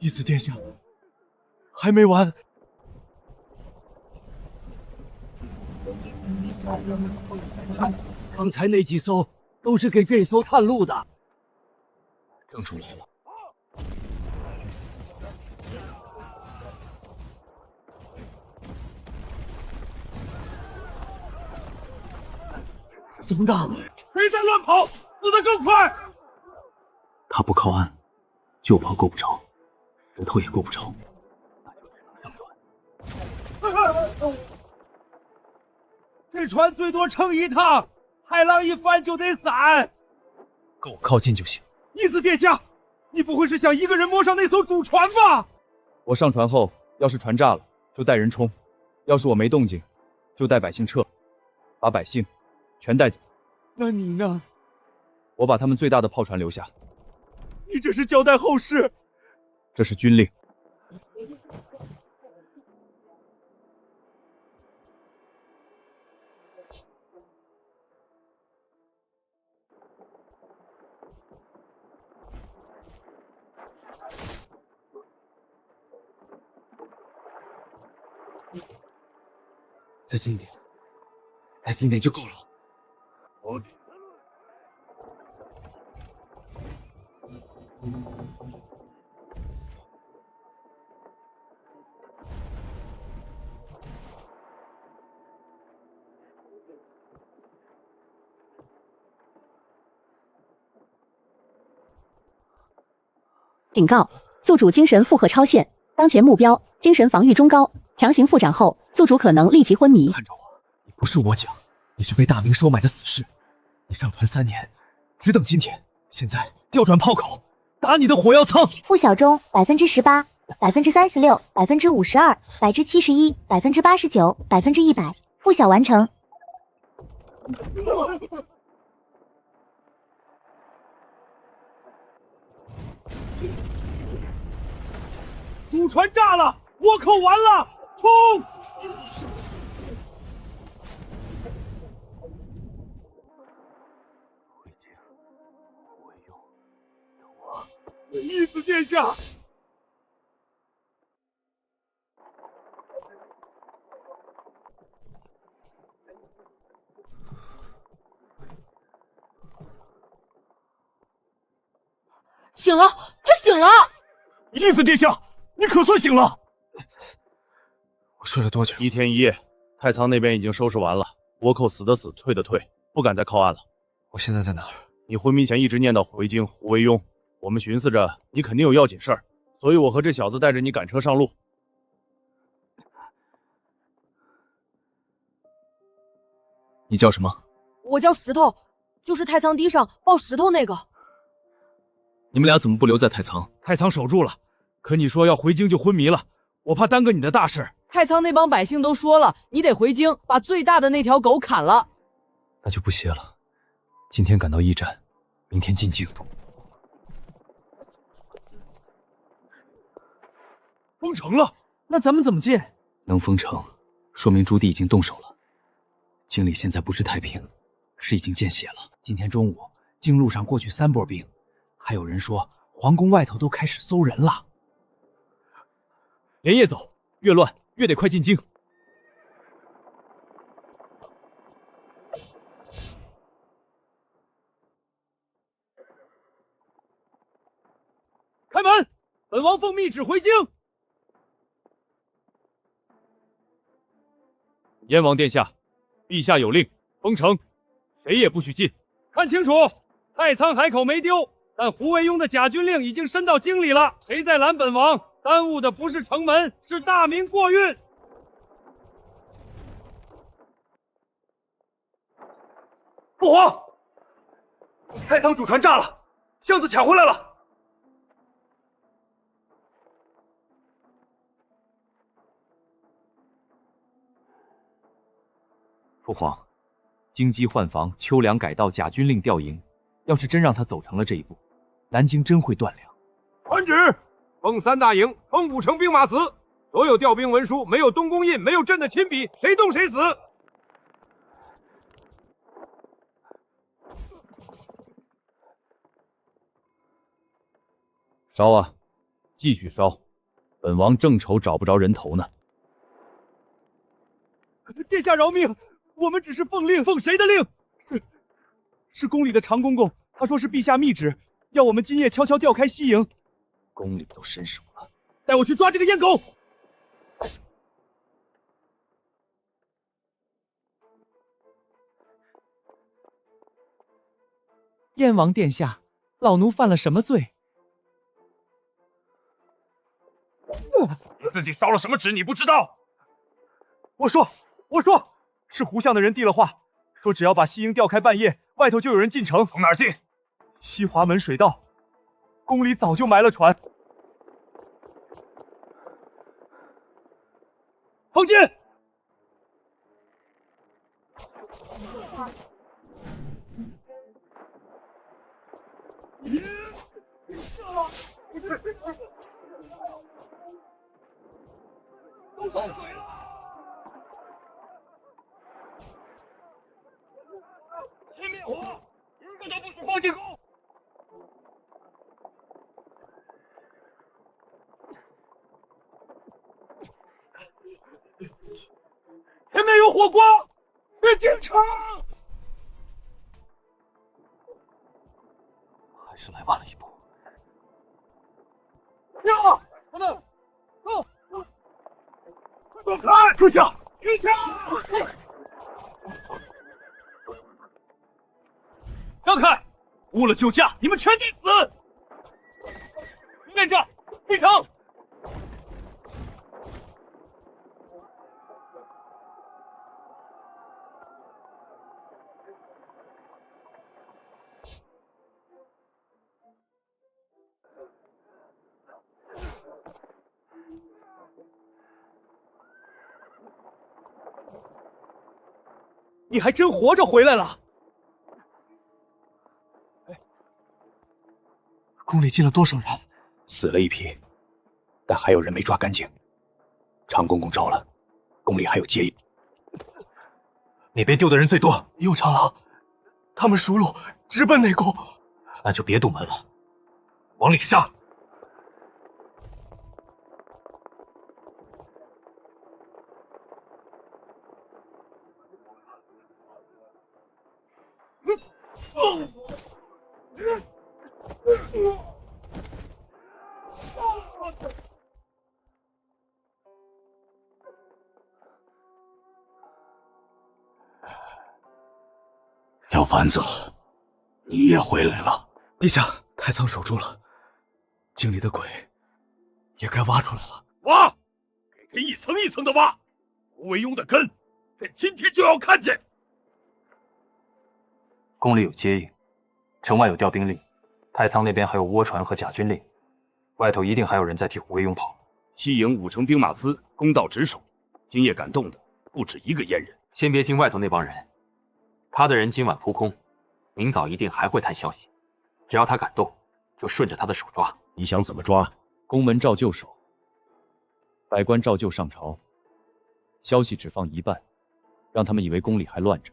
义子殿下，还没完。刚才那几艘都是给这艘探路的。正主来了。熊大，别再乱跑，死得更快！他不靠岸，旧袍够不着，石头也够不着，那就只能上船。这船最多撑一趟，海浪一翻就得散。跟我靠近就行。义子殿下，你不会是想一个人摸上那艘主船吧？我上船后，要是船炸了，就带人冲；要是我没动静，就带百姓撤，把百姓全带走。那你呢？我把他们最大的炮船留下。你这是交代后事？这是军令。再近一点，再近一点就够了。警告：宿主精神负荷超限，当前目标精神防御中高，强行复掌后，宿主可能立即昏迷。看着我，你不是我讲，你是被大明收买的死士。你上船3年，只等今天，现在调转炮口，打你的火药舱。付小钟18%、36%、52%、71%、89%、100%，付小完成。主船炸了，倭寇完了，冲！义子殿下，醒了，他醒了！义子殿下，你可算醒了。我睡了多久？1天1夜。太仓那边已经收拾完了，倭寇死的死，退的退，不敢再靠岸了。我现在在哪儿？你昏迷前一直念叨回京胡惟庸，我们寻思着你肯定有要紧事儿，所以我和这小子带着你赶车上路。你叫什么？我叫石头，就是太仓堤上抱石头那个。你们俩怎么不留在太仓？太仓守住了，可你说要回京就昏迷了，我怕耽搁你的大事。太仓那帮百姓都说了，你得回京把最大的那条狗砍了。那就不歇了，今天赶到驿站，明天进京。封城了，那咱们怎么进？能封城，说明朱棣已经动手了。京里现在不是太平，是已经见血了。今天中午，京路上过去3波兵，还有人说皇宫外头都开始搜人了。连夜走，越乱越得快进京。开门！本王奉密旨回京。燕王殿下，陛下有令，封城，谁也不许进。看清楚，太仓海口没丢，但胡惟庸的假军令已经伸到京里了。谁在拦本王？耽误的不是城门，是大明过运。父皇，太仓主船炸了，箱子抢回来了。父皇，京畿换防，秋粮改道，假军令调营。要是真让他走成了这一步，南京真会断粮。传旨，奉三大营，封5城兵马司。所有调兵文书没有东宫印，没有朕的亲笔，谁动谁死。烧啊，继续烧！本王正愁找不着人头呢。殿下饶命！我们只是奉令，奉谁的令？是宫里的常公公，他说是陛下密旨，要我们今夜悄悄调开西营。宫里都伸手了，带我去抓这个阉狗！燕王殿下，老奴犯了什么罪？你自己烧了什么纸？你不知道？我说，是胡相的人递了话，说只要把西营调开半夜，外头就有人进城。从哪儿进？西华门水道。宫里早就埋了船。彭进，都上水了！先灭火，一个都不许放进宫！前面有火光，别进城！还是来晚了一步。呀，等等，躲开！住下！停下！让开！误了救驾，你们全得死！练战，进城！你还真活着回来了！宫里进了多少人？死了一批，但还有人没抓干净。常公公招了，宫里还有接应。哪边丢的人最多？右长郎，他们熟路直奔内宫。那就别堵门了，往里杀！小凡子，你也回来了。陛下，太仓守住了，京里的鬼也该挖出来了。挖，给他一层一层的挖。胡惟庸的根，朕今天就要看见。宫里有接应，城外有调兵令，太仓那边还有倭船和假军令，外头一定还有人在替胡惟庸跑。西营5城兵马司公道值守，今夜敢动的不止一个阉人。先别听外头那帮人，他的人今晚扑空，明早一定还会探消息。只要他敢动，就顺着他的手抓。你想怎么抓？宫门照旧守，百官照旧上朝，消息只放一半，让他们以为宫里还乱着。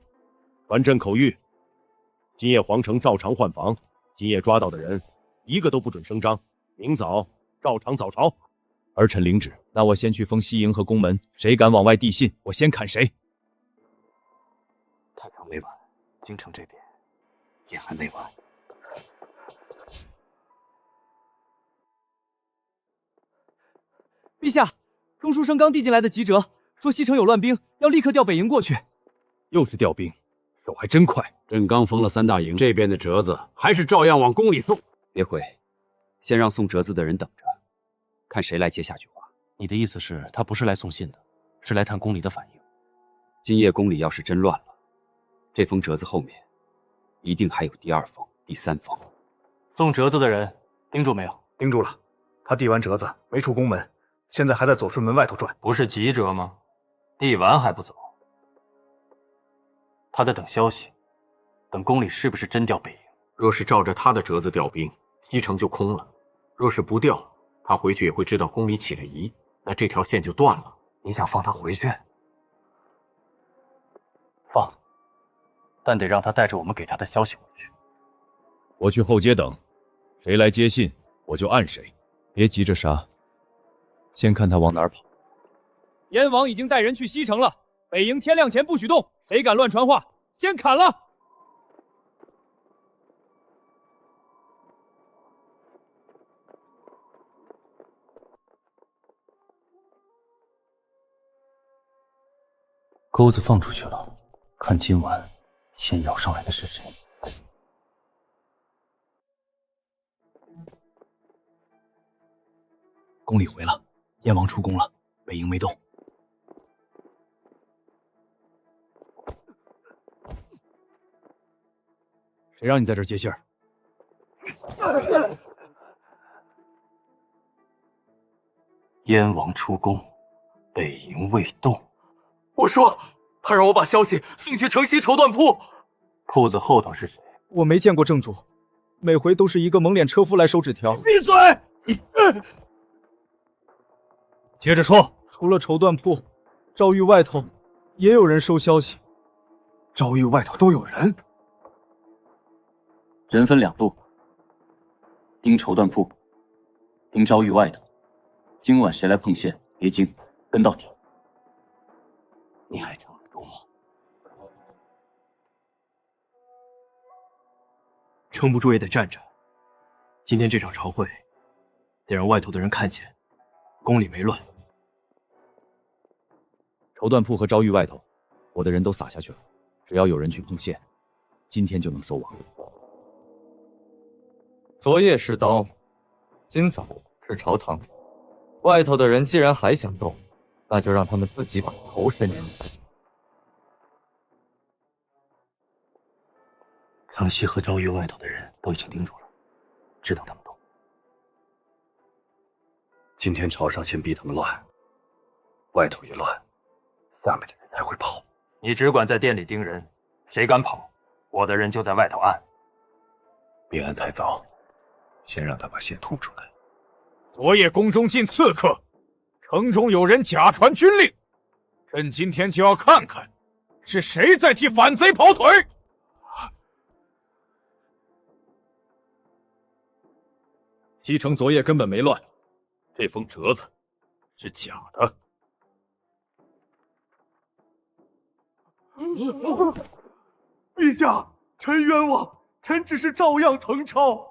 传朕口谕：今夜皇城照常换防，今夜抓到的人，一个都不准声张。明早照常早朝。儿臣领旨。那我先去封西营和宫门，谁敢往外递信，我先砍谁。太仓没完，京城这边也还没完。陛下，中书生刚递进来的急折，说西城有乱兵，要立刻调北营过去。又是调兵，手还真快。朕刚封了3大营，这边的折子还是照样往宫里送。别回，先让送折子的人等着，看谁来接下句话。你的意思是，他不是来送信的，是来探宫里的反应？今夜宫里要是真乱了，这封折子后面一定还有第2封、第3封。送折子的人盯住没有？盯住了，他递完折子没出宫门，现在还在左顺门外头转。不是急折吗？递完还不走？他在等消息，等宫里是不是真调北营。若是照着他的折子调兵，西城就空了；若是不调，他回去也会知道宫里起了疑，那这条线就断了。你想放他回去？放，但得让他带着我们给他的消息回去。我去后街等，谁来接信，我就按谁。别急着杀，先看他往哪儿跑。燕王已经带人去西城了，北营天亮前不许动，谁敢乱传话，先砍了！钩子放出去了，看今晚先咬上来的是谁。宫里回了，燕王出宫了，北营没动。谁让你在这儿接信儿？燕王出宫，北营未动。我说，他让我把消息送去城西绸缎铺。铺子后头是谁？我没见过正主，每回都是一个蒙脸车夫来收纸条。闭嘴！接着说，除了绸缎铺，诏狱外头也有人收消息。诏狱外头都有人？人分2路，盯绸缎铺，盯诏狱外头。今晚谁来碰线，别惊，跟到底。你还撑得住吗？撑不住也得站着。今天这场朝会，得让外头的人看见，宫里没乱。绸缎铺和诏狱外头，我的人都撒下去了，只要有人去碰线，今天就能收网。昨夜是刀，今早是朝堂。外头的人既然还想动，那就让他们自己把头伸进去。城西和诏狱外头的人都已经盯住了，只等他们动。今天朝上先逼他们乱，外头一乱，下面的人才会跑。你只管在店里盯人，谁敢跑，我的人就在外头按。别按太早，先让他把线吐出来。昨夜宫中进刺客，城中有人假传军令，朕今天就要看看是谁在替反贼跑腿。西城昨夜根本没乱，这封折子是假的。陛下，臣冤枉，臣只是照样誊抄。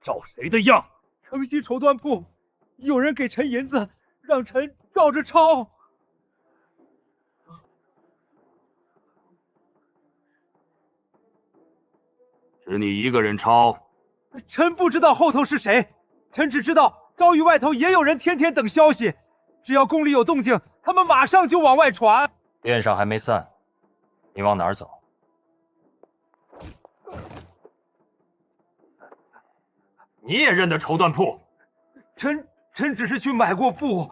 照谁的样？城西绸缎铺有人给臣银子，让臣照着抄。只你一个人抄？臣不知道后头是谁，臣只知道诏狱外头也有人天天等消息，只要宫里有动静，他们马上就往外传。殿上还没散，你往哪儿走？你也认得绸缎铺？臣只是去买过布。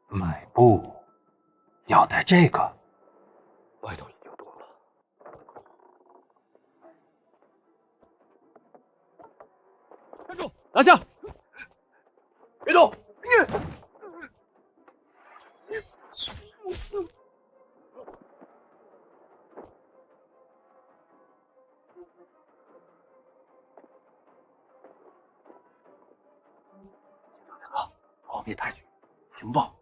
买布要带这个？外头已经动了。站住！拿下！别动！王爷太君，情报。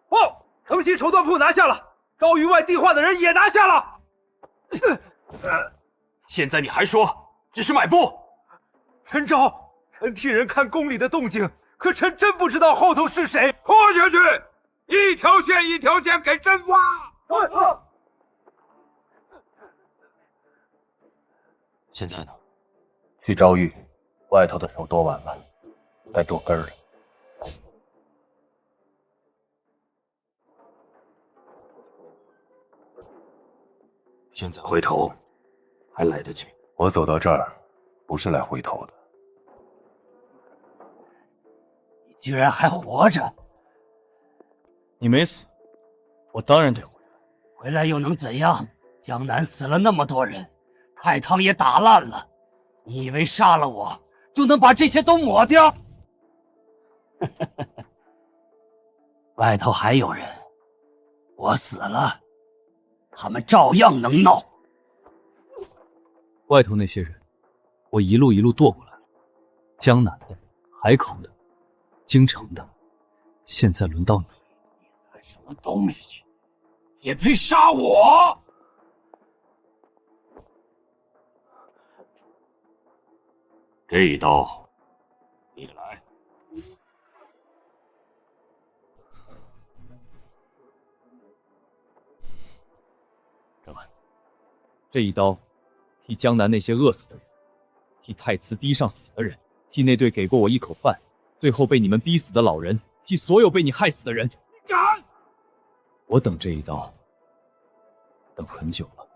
报！城西绸缎铺拿下了，诏狱外递话的人也拿下了。现在你还说只是买布？陈昭臣替人看宫里的动静，可臣真不知道后头是谁。拖下去，一条线一条线给朕挖。现在呢？去招玉，外头的手剁完了，该剁根了。现在回头还来得及。我走到这儿，不是来回头的。你居然还活着！你没死，我当然得回来。回来又能怎样？江南死了那么多人，太堂也打烂了。你以为杀了我就能把这些都抹掉？外头还有人，我死了，他们照样能闹。外头那些人，我一路一路剁过来了，江南的、海口的、京城的，现在轮到你。什么东西，也配杀我？这一刀，你来。长安，这一刀，替江南那些饿死的人，替太慈堤上死的人，替那对给过我一口饭，最后被你们逼死的老人，替所有被你害死的人。敢！我等这一刀，等很久了。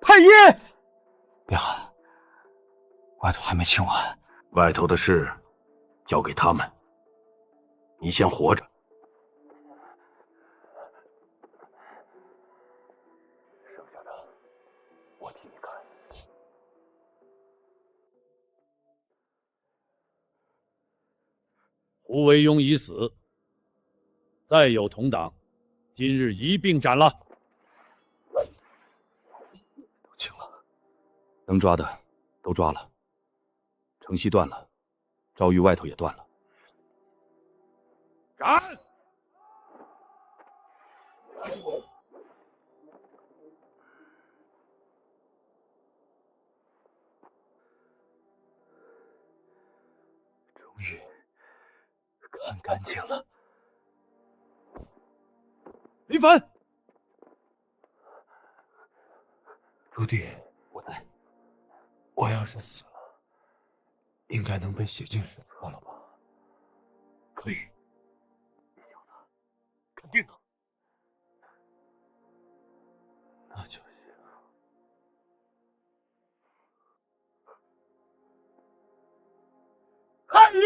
太医，别喊，外头还没清完。外头的事交给他们，你先活着。剩下的我替你看。胡惟庸已死，再有同党，今日一并斩了。能抓的都抓了，城西断了，赵玉外头也断了。斩！终于看干净了。林凡，朱棣，我在。我要是死了，应该能被写进史册了吧？可以，肯定的。那就行。太医！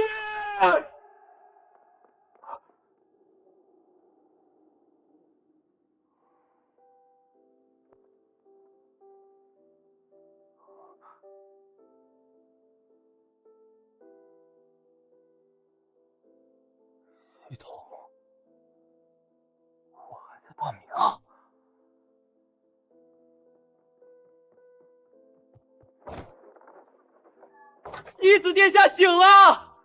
系统，我还在大明啊！义子殿下醒了。